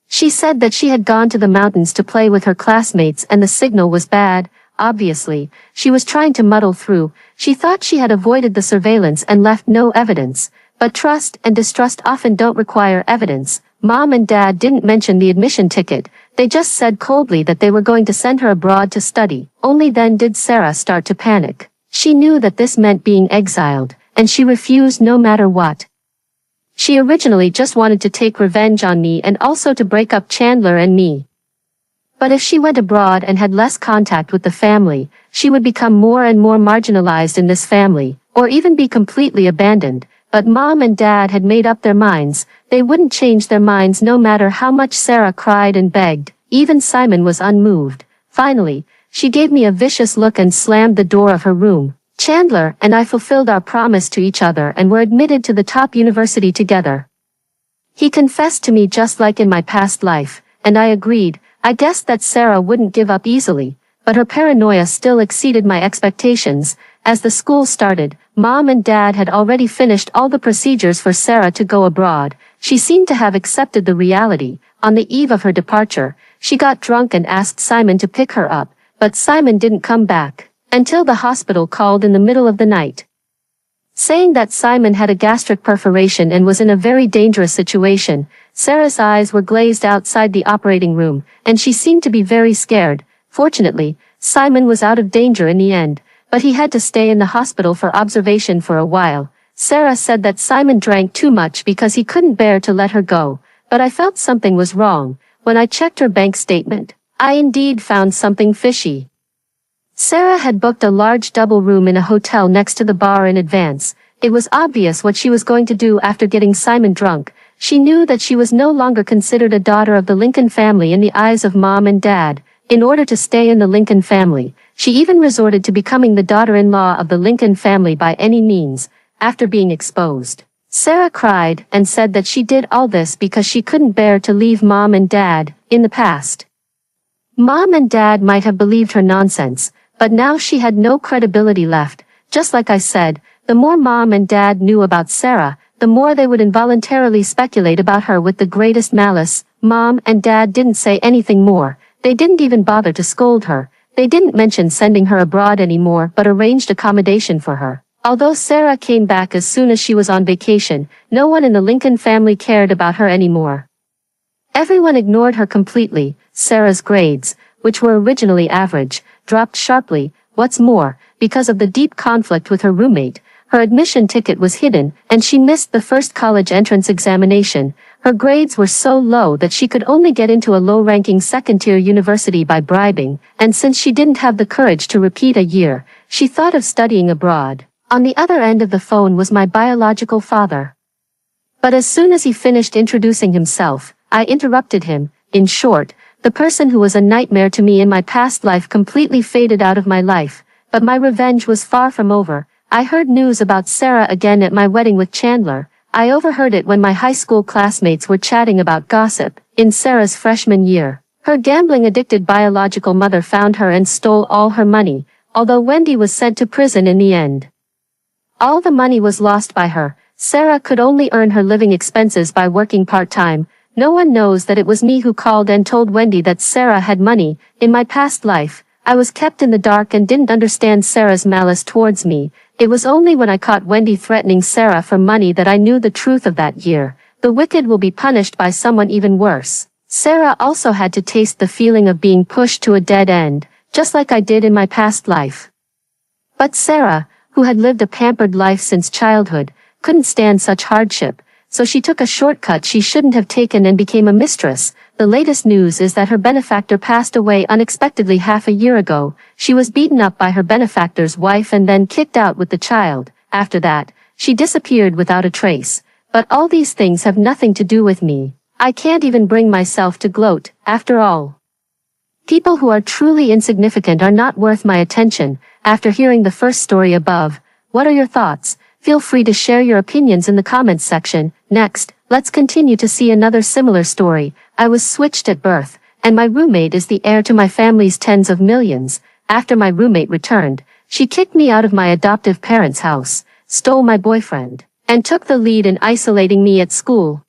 Speaker 1: she said that she had gone to the mountains to play with her classmates and the signal was bad. Obviously, she was trying to muddle through. She thought she had avoided the surveillance and left no evidence. But trust and distrust often don't require evidence. Mom and Dad didn't mention the admission ticket. They just said coldly that they were going to send her abroad to study. Only then did Sarah start to panic. She knew that this meant being exiled, and she refused no matter what. She originally just wanted to take revenge on me and also to break up Chandler and me. But if she went abroad and had less contact with the family, she would become more and more marginalized in this family, or even be completely abandoned. But Mom and Dad had made up their minds. They wouldn't change their minds no matter how much Sarah cried and begged. Even Simon was unmoved. Finally, she gave me a vicious look and slammed the door of her room. Chandler and I fulfilled our promise to each other and were admitted to the top university together. He confessed to me just like in my past life, and I agreed. I guessed that Sarah wouldn't give up easily, but her paranoia still exceeded my expectations. As the school started, Mom and Dad had already finished all the procedures for Sarah to go abroad. She seemed to have accepted the reality. On the eve of her departure, she got drunk and asked Simon to pick her up, but Simon didn't come back until the hospital called in the middle of the night, saying that Simon had a gastric perforation and was in a very dangerous situation. Sarah's eyes were glazed outside the operating room, and she seemed to be very scared. Fortunately, Simon was out of danger in the end, but he had to stay in the hospital for observation for a while. Sarah said that Simon drank too much because he couldn't bear to let her go, but I felt something was wrong. When I checked her bank statement, I indeed found something fishy. Sarah had booked a large double room in a hotel next to the bar in advance. It was obvious what she was going to do after getting Simon drunk. She knew that she was no longer considered a daughter of the Lincoln family in the eyes of Mom and Dad. In order to stay in the Lincoln family, she even resorted to becoming the daughter-in-law of the Lincoln family by any means, after being exposed. Sarah cried and said that she did all this because she couldn't bear to leave Mom and Dad in the past. Mom and Dad might have believed her nonsense, but now she had no credibility left. Just like I said, the more Mom and Dad knew about Sarah, the more they would involuntarily speculate about her with the greatest malice. Mom and Dad didn't say anything more. They didn't even bother to scold her. They didn't mention sending her abroad anymore but arranged accommodation for her. Although Sarah came back as soon as she was on vacation, no one in the Lincoln family cared about her anymore. Everyone ignored her completely. Sarah's grades, which were originally average, dropped sharply. What's more, because of the deep conflict with her roommate, her admission ticket was hidden and she missed the first college entrance examination. Her grades were so low that she could only get into a low-ranking second-tier university by bribing, and since she didn't have the courage to repeat a year, she thought of studying abroad. On the other end of the phone was my biological father. But as soon as he finished introducing himself, I interrupted him. In short, the person who was a nightmare to me in my past life completely faded out of my life, but my revenge was far from over. I heard news about Sarah again at my wedding with Chandler. I overheard it when my high school classmates were chatting about gossip. In Sarah's freshman year, her gambling-addicted biological mother found her and stole all her money, although Wendy was sent to prison in the end. All the money was lost by her. Sarah could only earn her living expenses by working part-time. No one knows that it was me who called and told Wendy that Sarah had money. In my past life, I was kept in the dark and didn't understand Sarah's malice towards me. It was only when I caught Wendy threatening Sarah for money that I knew the truth of that year. The wicked will be punished by someone even worse. Sarah also had to taste the feeling of being pushed to a dead end, just like I did in my past life. But Sarah, who had lived a pampered life since childhood, couldn't stand such hardship, so she took a shortcut she shouldn't have taken and became a mistress. The latest news is that her benefactor passed away unexpectedly half a year ago. She was beaten up by her benefactor's wife and then kicked out with the child. After that, she disappeared without a trace. But all these things have nothing to do with me. I can't even bring myself to gloat, after all. People who are truly insignificant are not worth my attention. After hearing the first story above, what are your thoughts? Feel free to share your opinions in the comments section. Next, let's continue to see another similar story. I was switched at birth, and my roommate is the heir to my family's tens of millions. After my roommate returned, she kicked me out of my adoptive parents' house, stole my boyfriend, and took the lead in isolating me at school.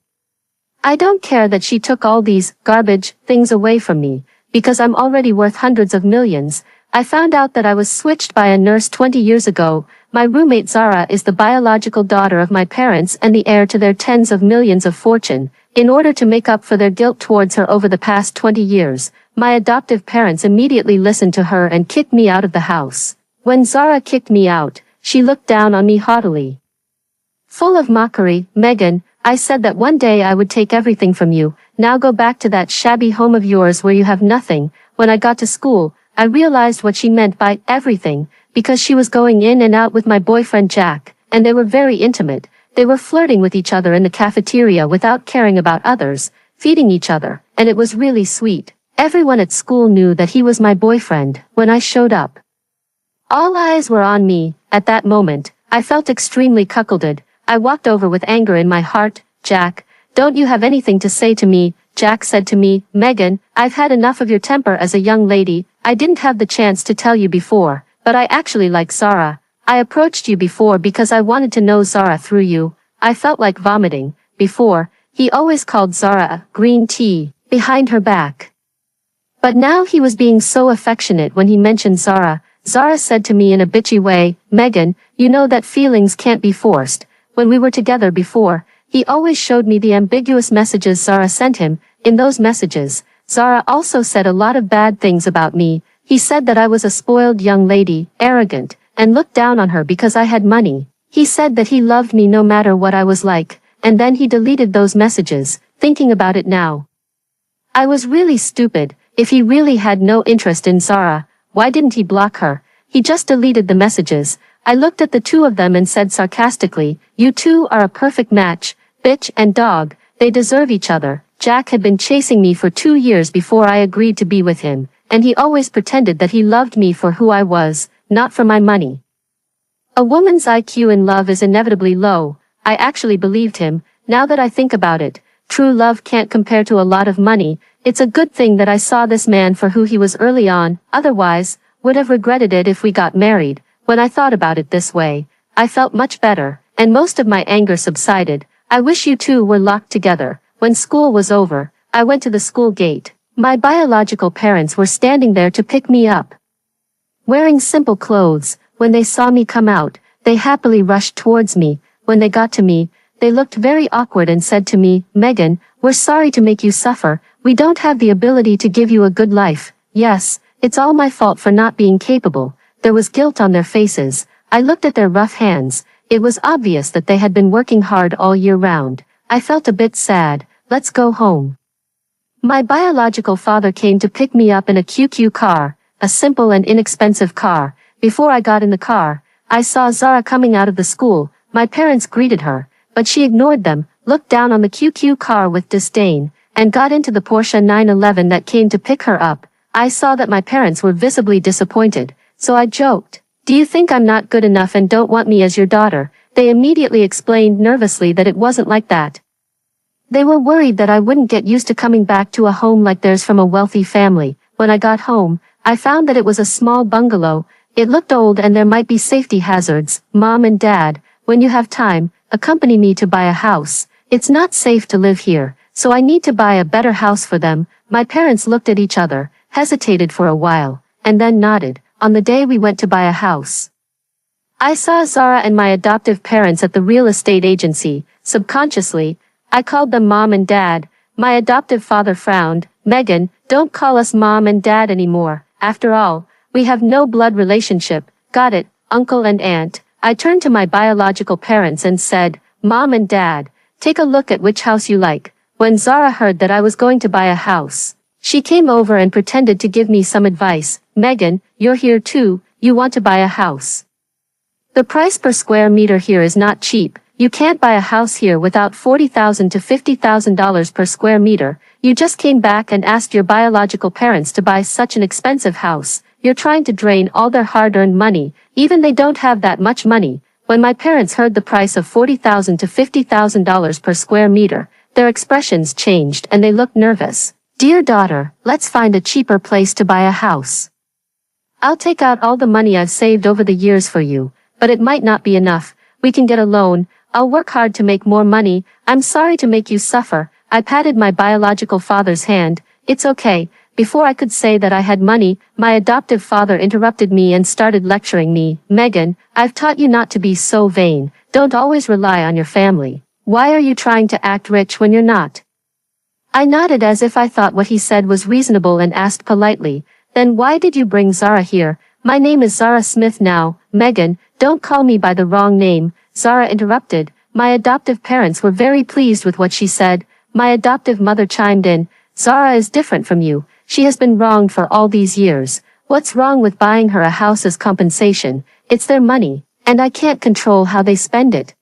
Speaker 1: I don't care that she took all these garbage things away from me, because I'm already worth hundreds of millions. I found out that I was switched by a nurse 20 years ago. My roommate Zara is the biological daughter of my parents and the heir to their tens of millions of fortune. In order to make up for their guilt towards her over the past 20 years, my adoptive parents immediately listened to her and kicked me out of the house. When Zara kicked me out, she looked down on me haughtily. Full of mockery, Megan, I said that one day I would take everything from you. Now go back to that shabby home of yours where you have nothing. When I got to school, I realized what she meant by everything, because she was going in and out with my boyfriend Jack, and they were very intimate. They were flirting with each other in the cafeteria without caring about others, feeding each other, and it was really sweet. Everyone at school knew that he was my boyfriend when I showed up. All eyes were on me. At that moment, I felt extremely cuckolded. I walked over with anger in my heart. Jack, don't you have anything to say to me? Jack said to me, Megan, I've had enough of your temper as a young lady. I didn't have the chance to tell you before, but I actually like Zara. I approached you before because I wanted to know Zara through you. I felt like vomiting. Before, he always called Zara green tea behind her back. But now he was being so affectionate when he mentioned Zara. Zara said to me in a bitchy way, Megan, you know that feelings can't be forced. When we were together before, he always showed me the ambiguous messages Zara sent him. In those messages, Zara also said a lot of bad things about me. He said that I was a spoiled young lady, arrogant, and looked down on her because I had money. He said that he loved me no matter what I was like, and then he deleted those messages. Thinking about it now, I was really stupid. If he really had no interest in Zara, why didn't he block her? He just deleted the messages. I looked at the two of them and said sarcastically, "You two are a perfect match, bitch and dog, they deserve each other." Jack had been chasing me for 2 years before I agreed to be with him, and he always pretended that he loved me for who I was, not for my money. A woman's IQ in love is inevitably low. I actually believed him. Now that I think about it, true love can't compare to a lot of money. It's a good thing that I saw this man for who he was early on, otherwise, would have regretted it if we got married. When I thought about it this way, I felt much better, and most of my anger subsided. I wish you two were locked together. When school was over, I went to the school gate. My biological parents were standing there to pick me up. Wearing simple clothes, when they saw me come out, they happily rushed towards me. When they got to me, they looked very awkward and said to me, "Megan, we're sorry to make you suffer. We don't have the ability to give you a good life." Yes, it's all my fault for not being capable. There was guilt on their faces. I looked at their rough hands. It was obvious that they had been working hard all year round. I felt a bit sad. Let's go home. My biological father came to pick me up in a QQ car, a simple and inexpensive car. Before I got in the car, I saw Zara coming out of the school. My parents greeted her, but she ignored them, looked down on the QQ car with disdain, and got into the Porsche 911 that came to pick her up. I saw that my parents were visibly disappointed, so I joked, "Do you think I'm not good enough and don't want me as your daughter?" They immediately explained nervously that it wasn't like that. They were worried that I wouldn't get used to coming back to a home like theirs from a wealthy family. When I got home, I found that it was a small bungalow. It looked old and there might be safety hazards. "Mom and Dad, when you have time, accompany me to buy a house. It's not safe to live here, so I need to buy a better house for them." My parents looked at each other, hesitated for a while, and then nodded. On the day we went to buy a house, I saw Zara and my adoptive parents at the real estate agency. Subconsciously, I called them Mom and Dad. My adoptive father frowned. "Megan, don't call us Mom and Dad anymore. After all, we have no blood relationship." "Got it, Uncle and Aunt." I turned to my biological parents and said, "Mom and Dad, take a look at which house you like." When Zara heard that I was going to buy a house, she came over and pretended to give me some advice. "Megan, you're here too, you want to buy a house. The price per square meter here is not cheap. You can't buy a house here without $40,000 to $50,000 per square meter. You just came back and asked your biological parents to buy such an expensive house. You're trying to drain all their hard-earned money, even they don't have that much money." When my parents heard the price of $40,000 to $50,000 per square meter, their expressions changed and they looked nervous. "Dear daughter, let's find a cheaper place to buy a house. I'll take out all the money I've saved over the years for you, but it might not be enough. We can get a loan. I'll work hard to make more money. I'm sorry to make you suffer." I patted my biological father's hand. "It's okay." Before I could say that I had money, my adoptive father interrupted me and started lecturing me. "Megan, I've taught you not to be so vain. Don't always rely on your family. Why are you trying to act rich when you're not?" I nodded as if I thought what he said was reasonable and asked politely, "Then why did you bring Zara here?" "My name is Zara Smith now, Megan, don't call me by the wrong name." Zara interrupted. My adoptive parents were very pleased with what she said. My adoptive mother chimed in. "Zara is different from you. She has been wronged for all these years. What's wrong with buying her a house as compensation? It's their money, and I can't control how they spend it."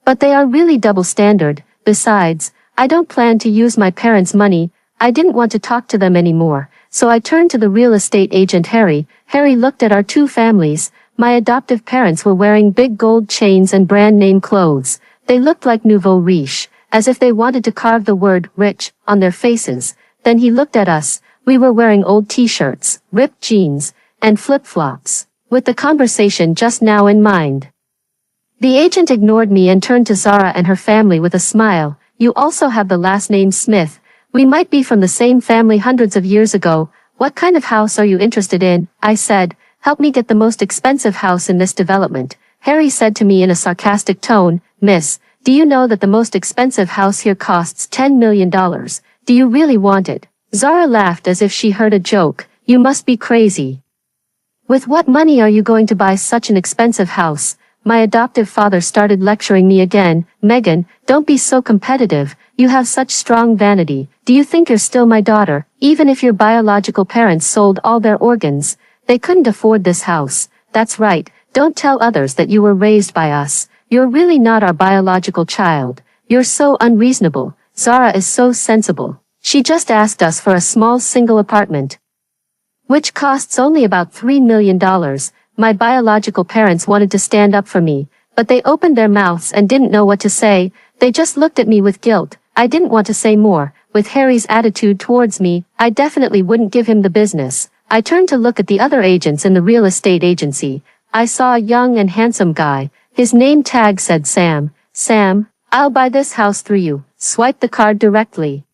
Speaker 1: But they are really double standard. Besides, I don't plan to use my parents' money. I didn't want to talk to them anymore, so I turned to the real estate agent Harry. Harry looked at our two families. My adoptive parents were wearing big gold chains and brand-name clothes. They looked like nouveau riche, as if they wanted to carve the word rich on their faces. Then he looked at us. We were wearing old t-shirts, ripped jeans, and flip-flops, with the conversation just now in mind. The agent ignored me and turned to Zara and her family with a smile. "You also have the last name Smith. We might be from the same family hundreds of years ago. What kind of house are you interested in?" I said. "Help me get the most expensive house in this development." Harry said to me in a sarcastic tone, "Miss, do you know that the most expensive house here costs $10 million? Do you really want it?" Zara laughed as if she heard a joke. "You must be crazy. With what money are you going to buy such an expensive house?" My adoptive father started lecturing me again. "Megan, don't be so competitive. You have such strong vanity. Do you think you're still my daughter, even if your biological parents sold all their organs? They couldn't afford this house. That's right, don't tell others that you were raised by us. You're really not our biological child. You're so unreasonable. Zara is so sensible. She just asked us for a small single apartment, which costs only about $3 million. My biological parents wanted to stand up for me, but they opened their mouths and didn't know what to say. They just looked at me with guilt. I didn't want to say more. With Harry's attitude towards me, I definitely wouldn't give him the business. I turned to look at the other agents in the real estate agency. I saw a young and handsome guy. His name tag said Sam. Sam, I'll buy this house through you. Swipe the card directly.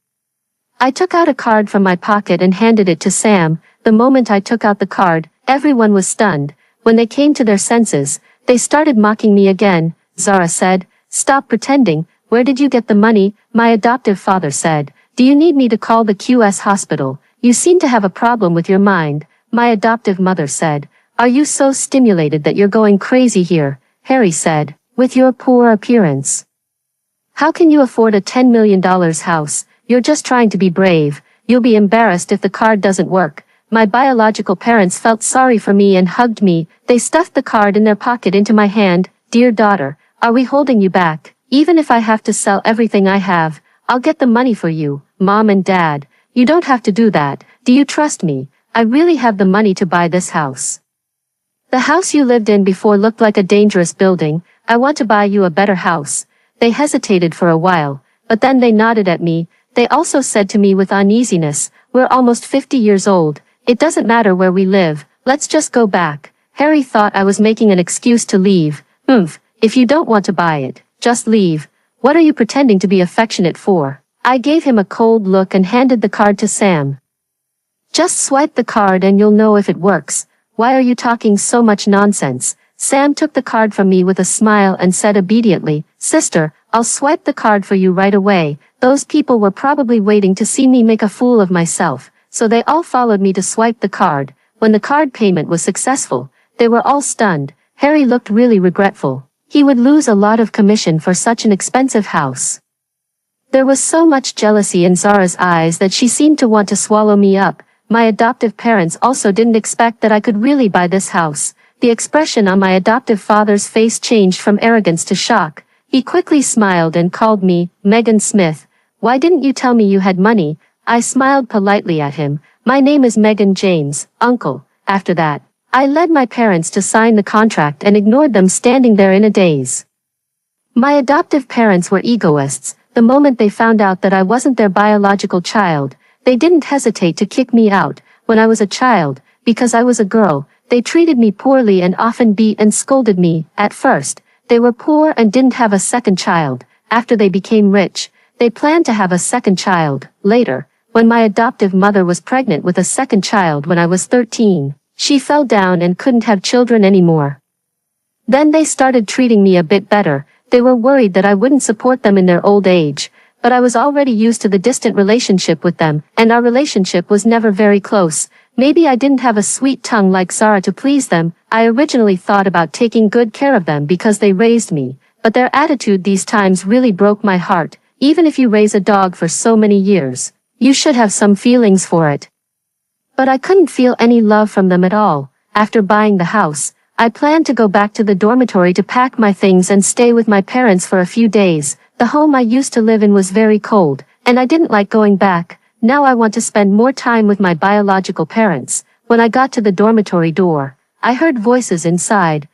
Speaker 1: I took out a card from my pocket and handed it to Sam. The moment I took out the card, everyone was stunned. When they came to their senses, they started mocking me again. Zara said, "Stop pretending. Where did you get the money?" My adoptive father said, "Do you need me to call the QS hospital? You seem to have a problem with your mind." My adoptive mother said, "Are you so stimulated that you're going crazy here?" Harry said, "With your poor appearance, how can you afford a $10 million house? You're just trying to be brave. You'll be embarrassed if the card doesn't work." My biological parents felt sorry for me and hugged me. They stuffed the card in their pocket into my hand. "Dear daughter, are we holding you back? Even if I have to sell everything I have, I'll get the money for you." Mom and Dad, you don't have to do that. Do you trust me? I really have the money to buy this house. The house you lived in before looked like a dangerous building. I want to buy you a better house. They hesitated for a while, but then they nodded at me. They also said to me with uneasiness, "We're almost 50 years old. It doesn't matter where we live. Let's just go back." Harry thought I was making an excuse to leave. If you don't want to buy it, just leave. What are you pretending to be affectionate for?" I gave him a cold look and handed the card to Sam. "Just swipe the card and you'll know if it works. Why are you talking so much nonsense?" Sam took the card from me with a smile and said obediently, "Sister, I'll swipe the card for you right away." Those people were probably waiting to see me make a fool of myself, so they all followed me to swipe the card. When the card payment was successful, they were all stunned. Harry looked really regretful. He would lose a lot of commission for such an expensive house. There was so much jealousy in Zara's eyes that she seemed to want to swallow me up. My adoptive parents also didn't expect that I could really buy this house. The expression on my adoptive father's face changed from arrogance to shock. He quickly smiled and called me Megan Smith. "Why didn't you tell me you had money?" I smiled politely at him. "My name is Megan James, Uncle." After that, I led my parents to sign the contract and ignored them standing there in a daze. My adoptive parents were egoists. The moment they found out that I wasn't their biological child, they didn't hesitate to kick me out. When I was a child, because I was a girl, they treated me poorly and often beat and scolded me. At first, they were poor and didn't have a second child. After they became rich, they planned to have a second child. Later, when my adoptive mother was pregnant with a second child when I was 13, she fell down and couldn't have children anymore. Then they started treating me a bit better. They were worried that I wouldn't support them in their old age, but I was already used to the distant relationship with them, and our relationship was never very close. Maybe I didn't have a sweet tongue like Zara to please them. I originally thought about taking good care of them because they raised me, but their attitude these times really broke my heart. Even if you raise a dog for so many years, you should have some feelings for it. But I couldn't feel any love from them at all. After buying the house, I planned to go back to the dormitory to pack my things and stay with my parents for a few days. The home I used to live in was very cold, and I didn't like going back. Now I want to spend more time with my biological parents. When I got to the dormitory door, I heard voices inside.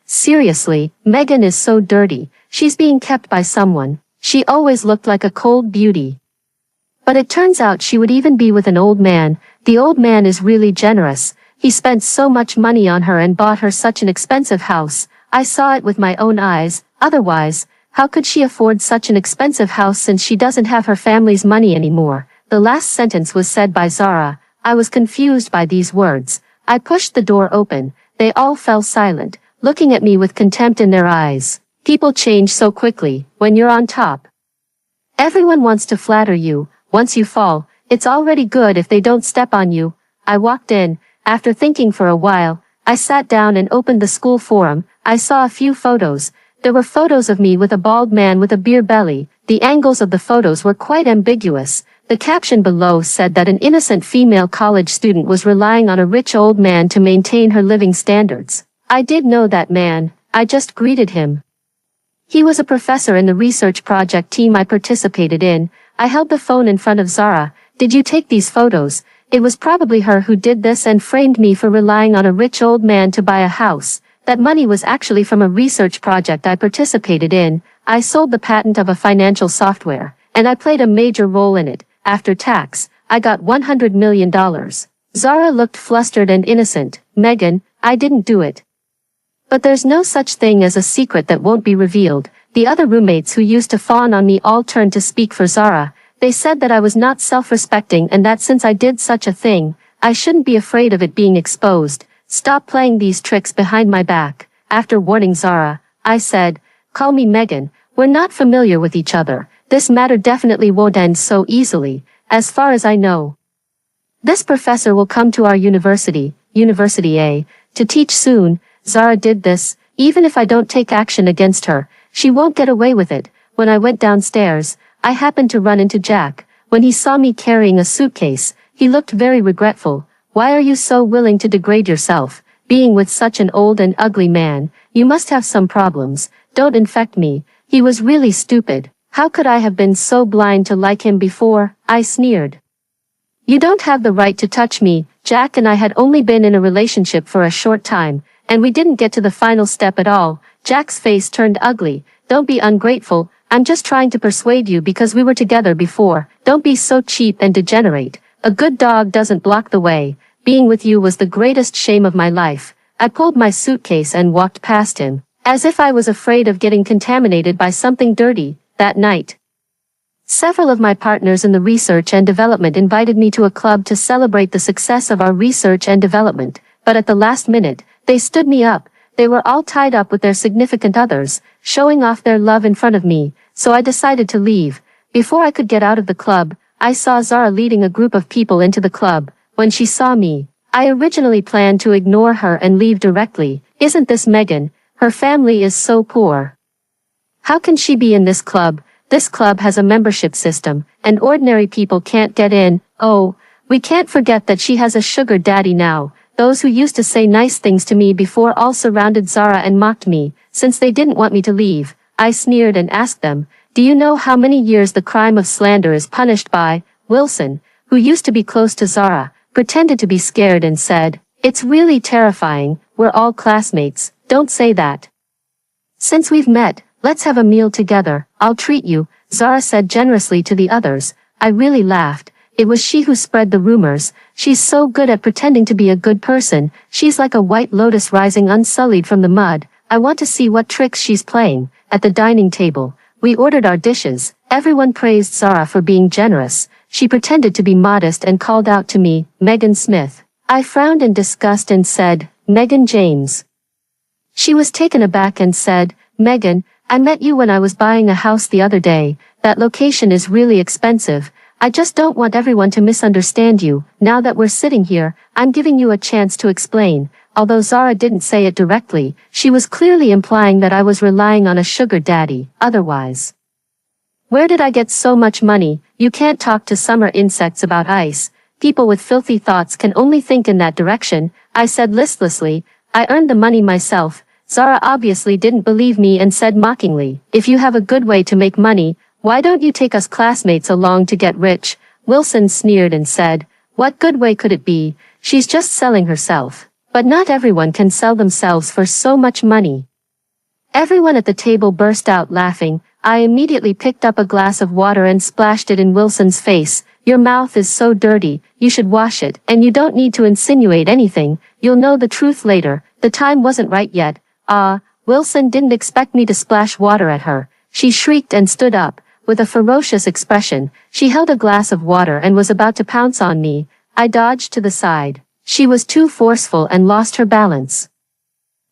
Speaker 1: "Seriously, Megan is so dirty. She's being kept by someone. She always looked like a cold beauty." But it turns out she would even be with an old man. The old man is really generous. He spent so much money on her and bought her such an expensive house. I saw it with my own eyes. Otherwise, how could she afford such an expensive house since she doesn't have her family's money anymore? The last sentence was said by Zara. I was confused by these words. I pushed the door open. They all fell silent, looking at me with contempt in their eyes. People change so quickly when you're on top. Everyone wants to flatter you. Once you fall, it's already good if they don't step on you. I walked in. After thinking for a while, I sat down and opened the school forum. I saw a few photos. There were photos of me with a bald man with a beer belly. The angles of the photos were quite ambiguous. The caption below said that an innocent female college student was relying on a rich old man to maintain her living standards. I did know that man, I just greeted him. He was a professor in the research project team I participated in. I held the phone in front of Zara. Did you take these photos? It was probably her who did this and framed me for relying on a rich old man to buy a house. That money was actually from a research project I participated in. I sold the patent of a financial software, and I played a major role in it. After tax, I got $100 million. Zara looked flustered and innocent. Megan, I didn't do it. But there's no such thing as a secret that won't be revealed. The other roommates who used to fawn on me all turned to speak for Zara. They said that I was not self-respecting and that since I did such a thing, I shouldn't be afraid of it being exposed. Stop playing these tricks behind my back. After warning Zara, I said, call me Megan. We're not familiar with each other. This matter definitely won't end so easily, as far as I know. This professor will come to our university, University A, to teach soon. Zara did this. Even if I don't take action against her, she won't get away with it. When I went downstairs, I happened to run into Jack. When he saw me carrying a suitcase, he looked very regretful. Why are you so willing to degrade yourself? Being with such an old and ugly man, you must have some problems. Don't infect me. He was really stupid. How could I have been so blind to like him before? I sneered. You don't have the right to touch me. Jack and I had only been in a relationship for a short time, and we didn't get to the final step at all. Jack's face turned ugly. Don't be ungrateful. I'm just trying to persuade you because we were together before. Don't be so cheap and degenerate. A good dog doesn't block the way. Being with you was the greatest shame of my life. I pulled my suitcase and walked past him, as if I was afraid of getting contaminated by something dirty. That night, several of my partners in the research and development invited me to a club to celebrate the success of our research and development, but at the last minute, they stood me up. They were all tied up with their significant others, showing off their love in front of me, so I decided to leave. Before I could get out of the club, I saw Zara leading a group of people into the club. When she saw me, I originally planned to ignore her and leave directly. Isn't this Megan? Her family is so poor. How can she be in this club? This club has a membership system, and ordinary people can't get in. Oh, we can't forget that she has a sugar daddy now. Those who used to say nice things to me before all surrounded Zara and mocked me, since they didn't want me to leave. I sneered and asked them, do you know how many years the crime of slander is punished by? Wilson, who used to be close to Zara, pretended to be scared and said, it's really terrifying. We're all classmates. Don't say that. Since we've met, let's have a meal together. I'll treat you, Zara said generously to the others. I really laughed. It was she who spread the rumors. She's so good at pretending to be a good person. She's like a white lotus rising unsullied from the mud. I want to see what tricks she's playing. At the dining table, we ordered our dishes. Everyone praised Zara for being generous. She pretended to be modest and called out to me, Megan Smith. I frowned in disgust and said, Megan James. She was taken aback and said, Megan, I met you when I was buying a house the other day. That location is really expensive. I just don't want everyone to misunderstand you. Now that we're sitting here, I'm giving you a chance to explain. Although Zara didn't say it directly, she was clearly implying that I was relying on a sugar daddy. Otherwise, where did I get so much money? You can't talk to summer insects about ice. People with filthy thoughts can only think in that direction, I said listlessly. I earned the money myself. Zara obviously didn't believe me and said mockingly, if you have a good way to make money, why don't you take us classmates along to get rich? Wilson sneered and said, what good way could it be? She's just selling herself. But not everyone can sell themselves for so much money. Everyone at the table burst out laughing. I immediately picked up a glass of water and splashed it in Wilson's face. Your mouth is so dirty, you should wash it, and you don't need to insinuate anything. You'll know the truth later. The time wasn't right yet. Wilson didn't expect me to splash water at her. She shrieked and stood up. With a ferocious expression, she held a glass of water and was about to pounce on me. I dodged to the side. She was too forceful and lost her balance.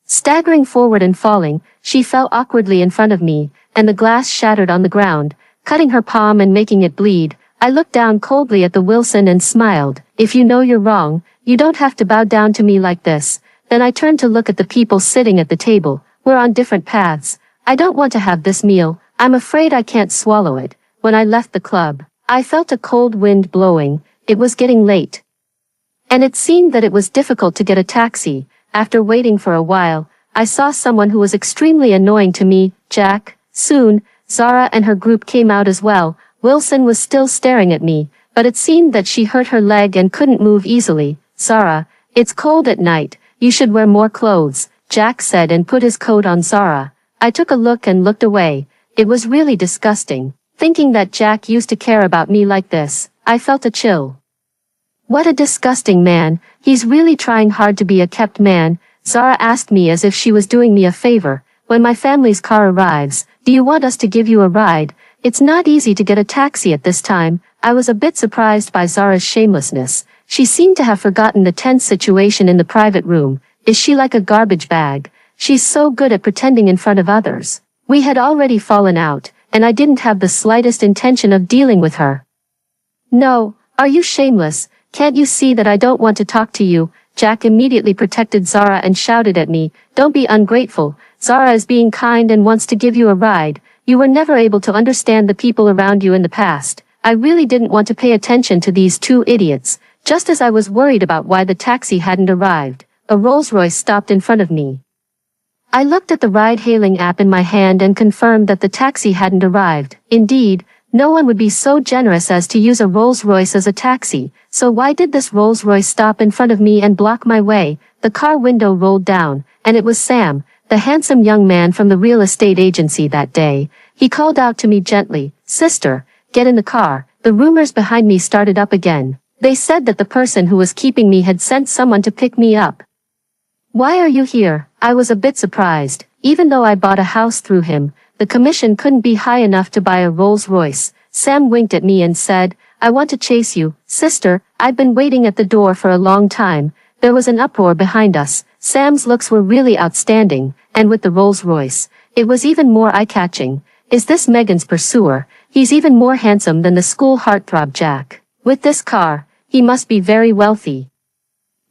Speaker 1: Staggering forward and falling, she fell awkwardly in front of me, and the glass shattered on the ground, cutting her palm and making it bleed. I looked down coldly at the Wilson and smiled. If you know you're wrong, you don't have to bow down to me like this. Then I turned to look at the people sitting at the table. We're on different paths. I don't want to have this meal. I'm afraid I can't swallow it. When I left the club, I felt a cold wind blowing. It was getting late. And it seemed that it was difficult to get a taxi. After waiting for a while, I saw someone who was extremely annoying to me, Jack. Soon, Zara and her group came out as well. Wilson was still staring at me, but it seemed that she hurt her leg and couldn't move easily. Zara, it's cold at night. You should wear more clothes, Jack said and put his coat on Zara. I took a look and looked away. It was really disgusting. Thinking that Jack used to care about me like this, I felt a chill. What a disgusting man. He's really trying hard to be a kept man. Zara asked me as if she was doing me a favor. When my family's car arrives, do you want us to give you a ride? It's not easy to get a taxi at this time. I was a bit surprised by Zara's shamelessness. She seemed to have forgotten the tense situation in the private room. Is she like a garbage bag? She's so good at pretending in front of others. We had already fallen out, and I didn't have the slightest intention of dealing with her. No, are you shameless? Can't you see that I don't want to talk to you? Jack immediately protected Zara and shouted at me, don't be ungrateful. Zara is being kind and wants to give you a ride. You were never able to understand the people around you in the past. I really didn't want to pay attention to these two idiots. Just as I was worried about why the taxi hadn't arrived, a Rolls-Royce stopped in front of me. I looked at the ride-hailing app in my hand and confirmed that the taxi hadn't arrived. Indeed, no one would be so generous as to use a Rolls-Royce as a taxi, so why did this Rolls-Royce stop in front of me and block my way? The car window rolled down, and it was Sam, the handsome young man from the real estate agency that day. He called out to me gently, "Sister, get in the car." The rumors behind me started up again. They said that the person who was keeping me had sent someone to pick me up. Why are you here? I was a bit surprised. Even though I bought a house through him, the commission couldn't be high enough to buy a Rolls-Royce. Sam winked at me and said, I want to chase you, sister. I've been waiting at the door for a long time. There was an uproar behind us. Sam's looks were really outstanding, and with the Rolls-Royce, it was even more eye-catching. Is this Megan's pursuer? He's even more handsome than the school heartthrob Jack. With this car, he must be very wealthy.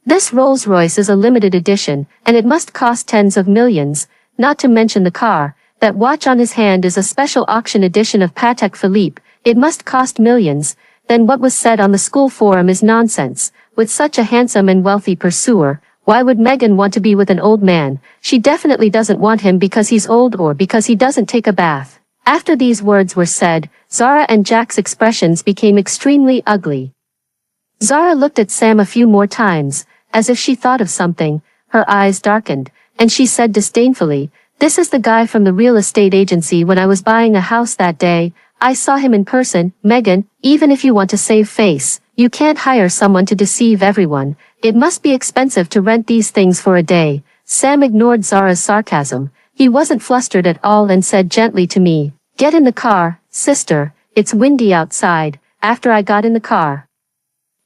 Speaker 1: This Rolls-Royce is a limited edition, and it must cost tens of millions, not to mention the car. That watch on his hand is a special auction edition of Patek Philippe. It must cost millions. Then what was said on the school forum is nonsense. With such a handsome and wealthy pursuer, why would Megan want to be with an old man? She definitely doesn't want him because he's old or because he doesn't take a bath. After these words were said, Zara and Jack's expressions became extremely ugly. Zara looked at Sam a few more times, as if she thought of something. Her eyes darkened, and she said disdainfully, "This is the guy from the real estate agency when I was buying a house that day. I saw him in person." Megan, even if you want to save face, you can't hire someone to deceive everyone. It must be expensive to rent these things for a day. Sam ignored Zara's sarcasm. He wasn't flustered at all and said gently to me, "Get in the car, sister. It's windy outside." After I got in the car,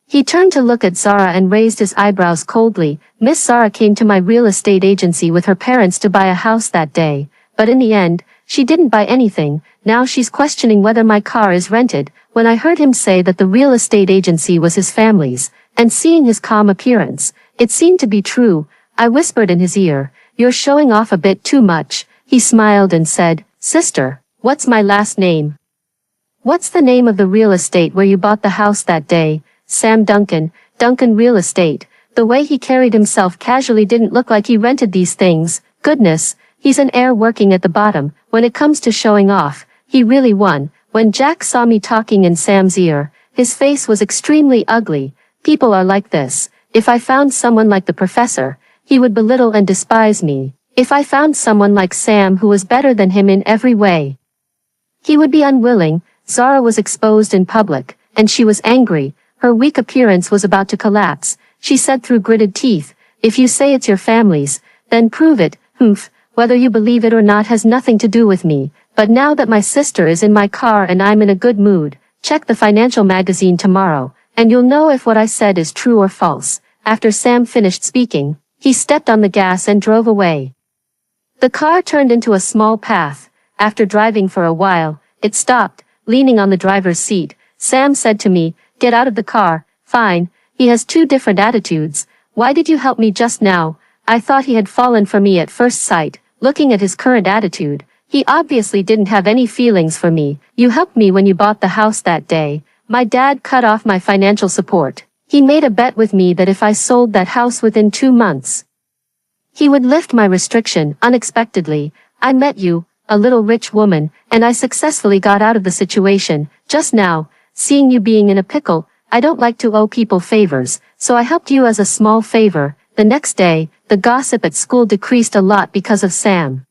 Speaker 1: he turned to look at Zara and raised his eyebrows coldly. Miss Zara came to my real estate agency with her parents to buy a house that day, but in the end, she didn't buy anything. Now she's questioning whether my car is rented. When I heard him say that the real estate agency was his family's, and seeing his calm appearance, it seemed to be true, I whispered in his ear, "You're showing off a bit too much." He smiled and said, "Sister, what's my last name?" "What's the name of the real estate where you bought the house that day?" "Sam Duncan, Duncan Real Estate." The way he carried himself casually didn't look like he rented these things. Goodness, he's an heir working at the bottom. When it comes to showing off, he really won. When Jack saw me talking in Sam's ear, his face was extremely ugly. People are like this. If I found someone like the professor, he would belittle and despise me. If I found someone like Sam who was better than him in every way, he would be unwilling. Zara was exposed in public, and she was angry. Her weak appearance was about to collapse. She said through gritted teeth, "If you say it's your family's, then prove it." "Humph, whether you believe it or not has nothing to do with me. But now that my sister is in my car and I'm in a good mood, check the financial magazine tomorrow, and you'll know if what I said is true or false." After Sam finished speaking, he stepped on the gas and drove away. The car turned into a small path. After driving for a while, it stopped. Leaning on the driver's seat, Sam said to me, "Get out of the car." Fine. He has two different attitudes. Why did you help me just now? I thought he had fallen for me at first sight. Looking at his current attitude, he obviously didn't have any feelings for me. You helped me when you bought the house that day. My dad cut off my financial support. He made a bet with me that if I sold that house within 2 months, he would lift my restriction. Unexpectedly, I met you, a little rich woman, and I successfully got out of the situation. Just now, seeing you being in a pickle, I don't like to owe people favors, so I helped you as a small favor. The next day, the gossip at school decreased a lot because of Sam.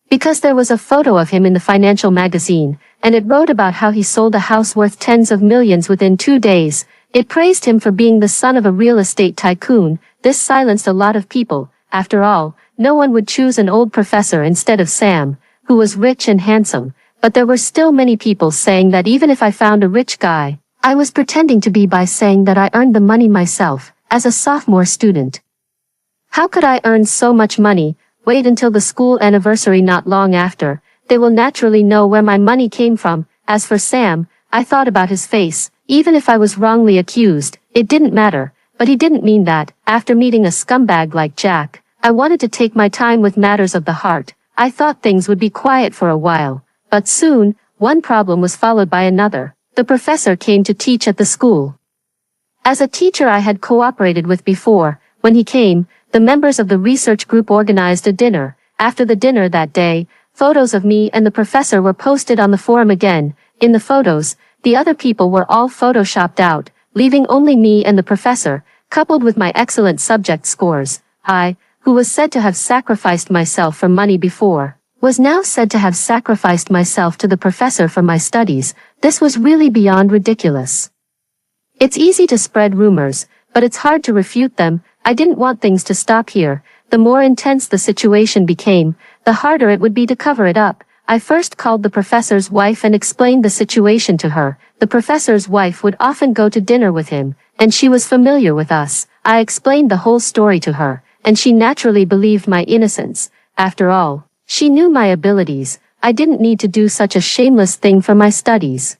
Speaker 1: Because there was a photo of him in the financial magazine, and it wrote about how he sold a house worth tens of millions within 2 days. It praised him for being the son of a real estate tycoon. This silenced a lot of people. After all, no one would choose an old professor instead of Sam, who was rich and handsome, but there were still many people saying that even if I found a rich guy, I was pretending to be by saying that I earned the money myself, as a sophomore student. How could I earn so much money? Wait until the school anniversary not long after. They will naturally know where my money came from. As for Sam, I thought about his face. Even if I was wrongly accused, it didn't matter. But he didn't mean that. After meeting a scumbag like Jack, I wanted to take my time with matters of the heart. I thought things would be quiet for a while. But soon, one problem was followed by another. The professor came to teach at the school. As a teacher I had cooperated with before, when he came, the members of the research group organized a dinner. After the dinner that day, photos of me and the professor were posted on the forum again. In the photos, the other people were all photoshopped out, leaving only me and the professor, coupled with my excellent subject scores. I, who was said to have sacrificed myself for money before, was now said to have sacrificed myself to the professor for my studies. This was really beyond ridiculous. It's easy to spread rumors, but it's hard to refute them. I didn't want things to stop here. The more intense the situation became, the harder it would be to cover it up. I first called the professor's wife and explained the situation to her. The professor's wife would often go to dinner with him, and she was familiar with us. I explained the whole story to her, and she naturally believed my innocence. After all, she knew my abilities. I didn't need to do such a shameless thing for my studies.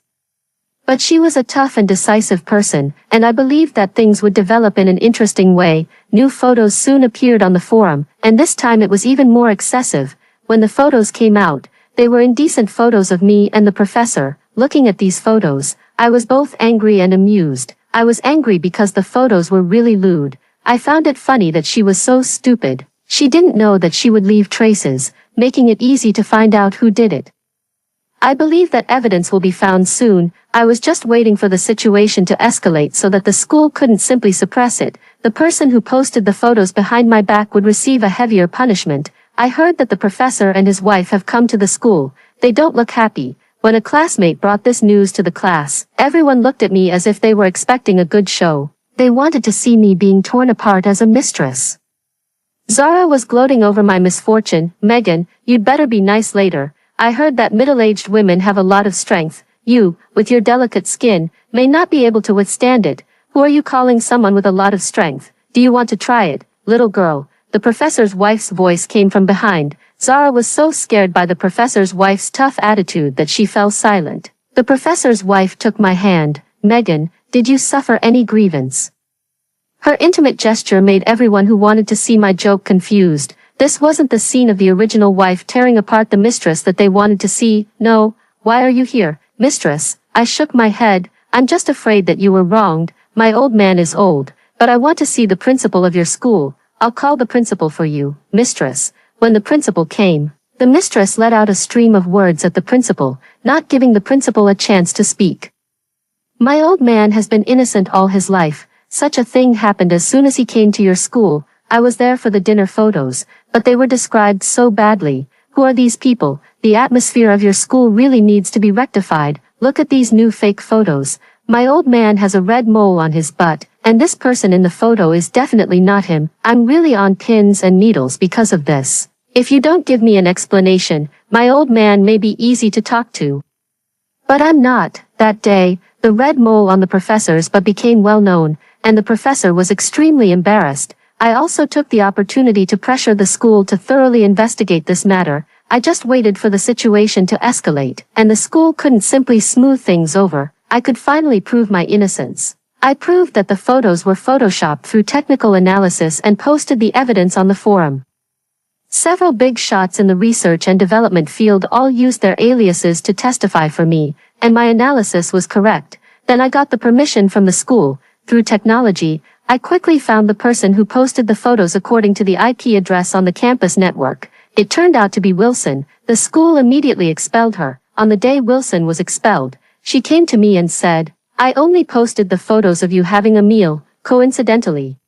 Speaker 1: But she was a tough and decisive person, and I believed that things would develop in an interesting way. New photos soon appeared on the forum, and this time it was even more excessive. When the photos came out, they were indecent photos of me and the professor. Looking at these photos, I was both angry and amused. I was angry because the photos were really lewd. I found it funny that she was so stupid. She didn't know that she would leave traces, making it easy to find out who did it. I believe that evidence will be found soon. I was just waiting for the situation to escalate so that the school couldn't simply suppress it. The person who posted the photos behind my back would receive a heavier punishment. I heard that the professor and his wife have come to the school. They don't look happy. When a classmate brought this news to the class, everyone looked at me as if they were expecting a good show. They wanted to see me being torn apart as a mistress. Zara was gloating over my misfortune. Megan, you'd better be nice later. I heard that middle-aged women have a lot of strength. You, with your delicate skin, may not be able to withstand it. Who are you calling someone with a lot of strength? Do you want to try it, little girl? The professor's wife's voice came from behind. Zara was so scared by the professor's wife's tough attitude that she fell silent. The professor's wife took my hand. Megan, did you suffer any grievance? Her intimate gesture made everyone who wanted to see my joke confused. This wasn't the scene of the original wife tearing apart the mistress that they wanted to see. No, why are you here, mistress? I shook my head. I'm just afraid that you were wronged. My old man is old, but I want to see the principal of your school. I'll call the principal for you, mistress. When the principal came, the mistress let out a stream of words at the principal, not giving the principal a chance to speak. My old man has been innocent all his life. Such a thing happened as soon as he came to your school. I was there for the dinner photos, but they were described so badly. Who are these people? The atmosphere of your school really needs to be rectified. Look at these new fake photos. My old man has a red mole on his butt, and this person in the photo is definitely not him. I'm really on pins and needles because of this. If you don't give me an explanation, my old man may be easy to talk to. But I'm not. That day, the red mole on the professor's butt became well known, and the professor was extremely embarrassed. I also took the opportunity to pressure the school to thoroughly investigate this matter. I just waited for the situation to escalate, and the school couldn't simply smooth things over. I could finally prove my innocence. I proved that the photos were photoshopped through technical analysis and posted the evidence on the forum. Several big shots in the research and development field all used their aliases to testify for me, and my analysis was correct. Then I got the permission from the school. Through technology, I quickly found the person who posted the photos according to the IP address on the campus network. It turned out to be Wilson. The school immediately expelled her. On the day Wilson was expelled, she came to me and said, "I only posted the photos of you having a meal, coincidentally.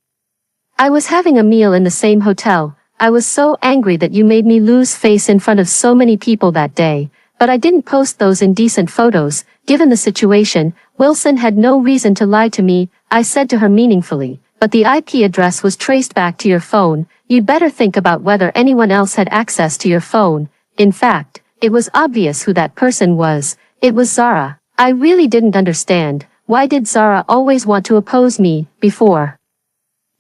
Speaker 1: I was having a meal in the same hotel. I was so angry that you made me lose face in front of so many people that day, but I didn't post those indecent photos." Given the situation, Wilson had no reason to lie to me, I said to her meaningfully, "But the IP address was traced back to your phone. You'd better think about whether anyone else had access to your phone." In fact, it was obvious who that person was. It was Zara. I really didn't understand. Why did Zara always want to oppose me, before?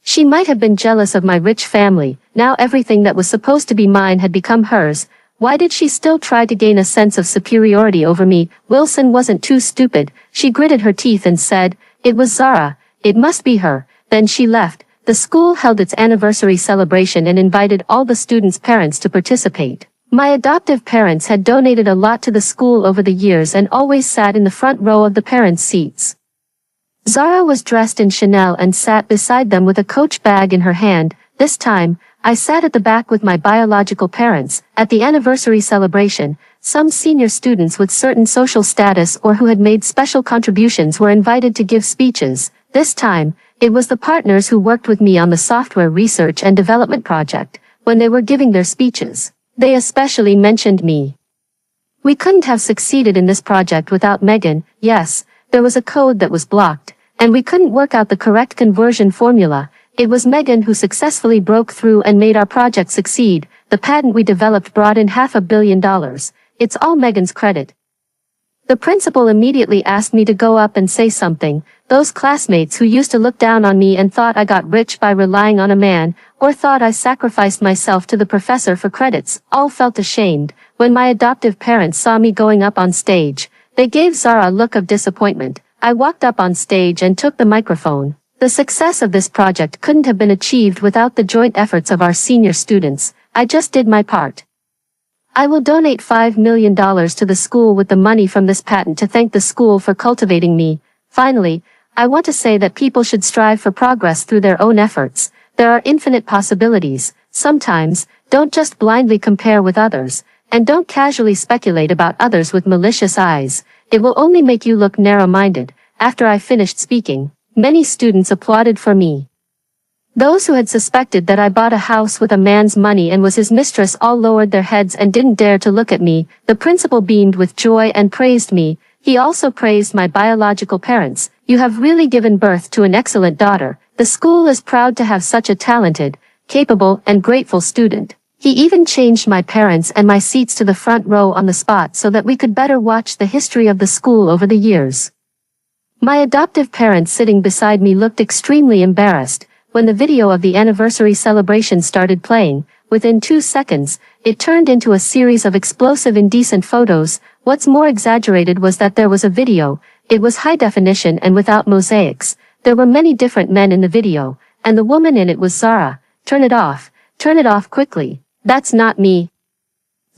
Speaker 1: She might have been jealous of my rich family. Now everything that was supposed to be mine had become hers. Why did she still try to gain a sense of superiority over me? Wilson wasn't too stupid. She gritted her teeth and said, "It was Zara. It must be her." Then she left. The school held its anniversary celebration and invited all the students' parents to participate. My adoptive parents had donated a lot to the school over the years and always sat in the front row of the parents' seats. Zara was dressed in Chanel and sat beside them with a Coach bag in her hand. This time, I sat at the back with my biological parents. At the anniversary celebration, some senior students with certain social status or who had made special contributions were invited to give speeches. This time, it was the partners who worked with me on the software research and development project. When they were giving their speeches, they especially mentioned me. "We couldn't have succeeded in this project without Megan." Yes, there was a code that was blocked, and we couldn't work out the correct conversion formula. It was Megan who successfully broke through and made our project succeed. The patent we developed brought in $500 million. It's all Megan's credit. The principal immediately asked me to go up and say something. Those classmates who used to look down on me and thought I got rich by relying on a man, or thought I sacrificed myself to the professor for credits, all felt ashamed. When my adoptive parents saw me going up on stage, they gave Zara a look of disappointment. I walked up on stage and took the microphone. The success of this project couldn't have been achieved without the joint efforts of our senior students. I just did my part. I will donate $5 million to the school with the money from this patent to thank the school for cultivating me. Finally, I want to say that people should strive for progress through their own efforts. There are infinite possibilities. Sometimes, don't just blindly compare with others, and don't casually speculate about others with malicious eyes. It will only make you look narrow-minded. After I finished speaking, many students applauded for me. Those who had suspected that I bought a house with a man's money and was his mistress all lowered their heads and didn't dare to look at me. The principal beamed with joy and praised me. He also praised my biological parents. "You have really given birth to an excellent daughter. The school is proud to have such a talented, capable, and grateful student." He even changed my parents and my seats to the front row on the spot so that we could better watch the history of the school over the years. My adoptive parents sitting beside me looked extremely embarrassed. When the video of the anniversary celebration started playing, within 2 seconds, it turned into a series of explosive indecent photos. What's more exaggerated was that there was a video. It was high definition and without mosaics. There were many different men in the video, and the woman in it was Zara. "Turn it off. Turn it off quickly. That's not me."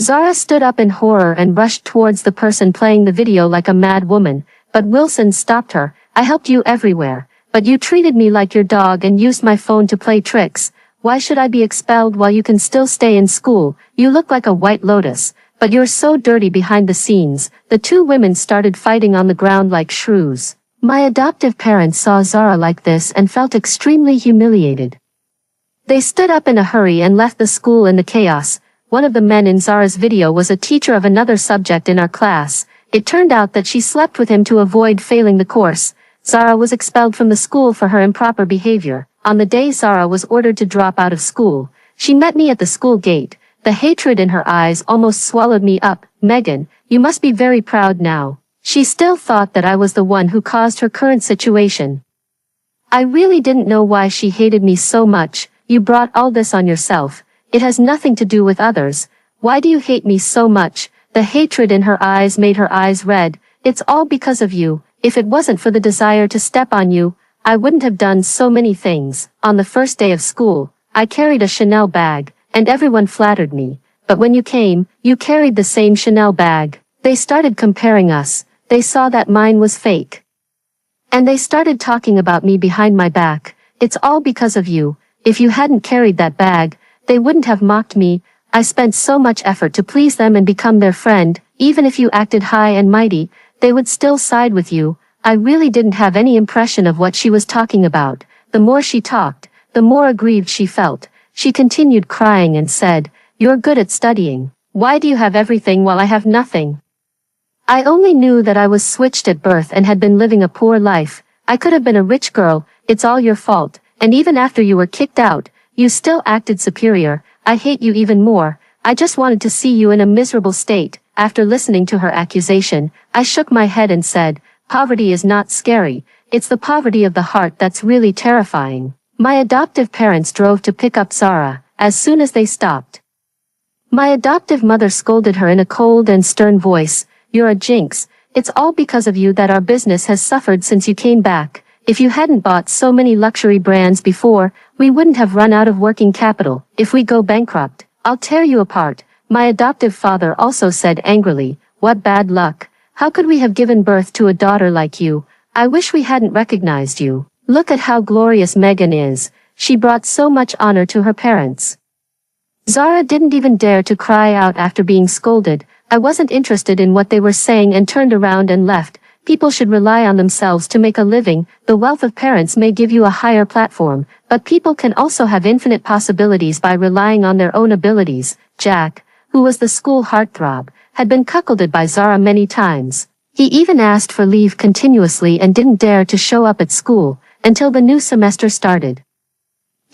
Speaker 1: Zara stood up in horror and rushed towards the person playing the video like a mad woman. But Wilson stopped her. "I helped you everywhere, but you treated me like your dog and used my phone to play tricks. Why should I be expelled while you can still stay in school? You look like a white lotus, but you're so dirty behind the scenes." The two women started fighting on the ground like shrews. My adoptive parents saw Zara like this and felt extremely humiliated. They stood up in a hurry and left the school in the chaos. One of the men in Zara's video was a teacher of another subject in our class. It turned out that she slept with him to avoid failing the course. Zara was expelled from the school for her improper behavior. On the day Zara was ordered to drop out of school, she met me at the school gate. The hatred in her eyes almost swallowed me up. "Megan, you must be very proud now." She still thought that I was the one who caused her current situation. I really didn't know why she hated me so much. "You brought all this on yourself. It has nothing to do with others. Why do you hate me so much?" The hatred in her eyes made her eyes red. "It's all because of you. If it wasn't for the desire to step on you, I wouldn't have done so many things." On the first day of school, I carried a Chanel bag, and everyone flattered me. But when you came, you carried the same Chanel bag. They started comparing us. They saw that mine was fake. And they started talking about me behind my back. It's all because of you. If you hadn't carried that bag, they wouldn't have mocked me. I spent so much effort to please them and become their friend. Even if you acted high and mighty, they would still side with you. I really didn't have any impression of what she was talking about. The more she talked, the more aggrieved she felt. She continued crying and said, "You're good at studying. Why do you have everything while I have nothing?" I only knew that I was switched at birth and had been living a poor life. I could have been a rich girl. It's all your fault. And even after you were kicked out, you still acted superior. I hate you even more. I just wanted to see you in a miserable state. After listening to her accusation, I shook my head and said, "Poverty is not scary. It's the poverty of the heart that's really terrifying." My adoptive parents drove to pick up Zara, as soon as they stopped. My adoptive mother scolded her in a cold and stern voice, "You're a jinx. It's all because of you that our business has suffered since you came back. If you hadn't bought so many luxury brands before, we wouldn't have run out of working capital. If we go bankrupt, I'll tear you apart." My adoptive father also said angrily, "What bad luck. How could we have given birth to a daughter like you? I wish we hadn't recognized you. Look at how glorious Megan is. She brought so much honor to her parents." Zara didn't even dare to cry out after being scolded. I wasn't interested in what they were saying and turned around and left. People should rely on themselves to make a living. The wealth of parents may give you a higher platform, but people can also have infinite possibilities by relying on their own abilities. Jack, who was the school heartthrob, had been cuckolded by Zara many times. He even asked for leave continuously and didn't dare to show up at school until the new semester started.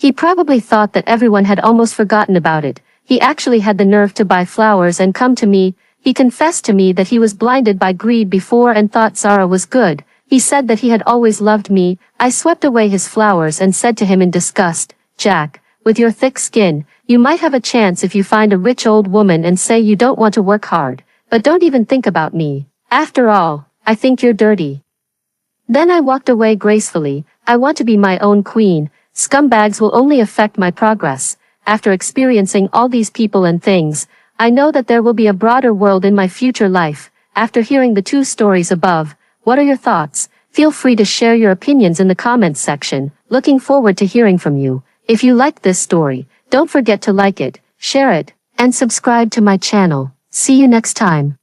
Speaker 1: He probably thought that everyone had almost forgotten about it. He actually had the nerve to buy flowers and come to me. He confessed to me that he was blinded by greed before and thought Zara was good. He said that he had always loved me. I swept away his flowers and said to him in disgust, "Jack, with your thick skin, you might have a chance if you find a rich old woman and say you don't want to work hard, but don't even think about me. After all, I think you're dirty." Then I walked away gracefully. I want to be my own queen. Scumbags will only affect my progress. After experiencing all these people and things, I know that there will be a broader world in my future life. After hearing the two stories above, what are your thoughts? Feel free to share your opinions in the comments section. Looking forward to hearing from you. If you liked this story, don't forget to like it, share it, and subscribe to my channel. See you next time.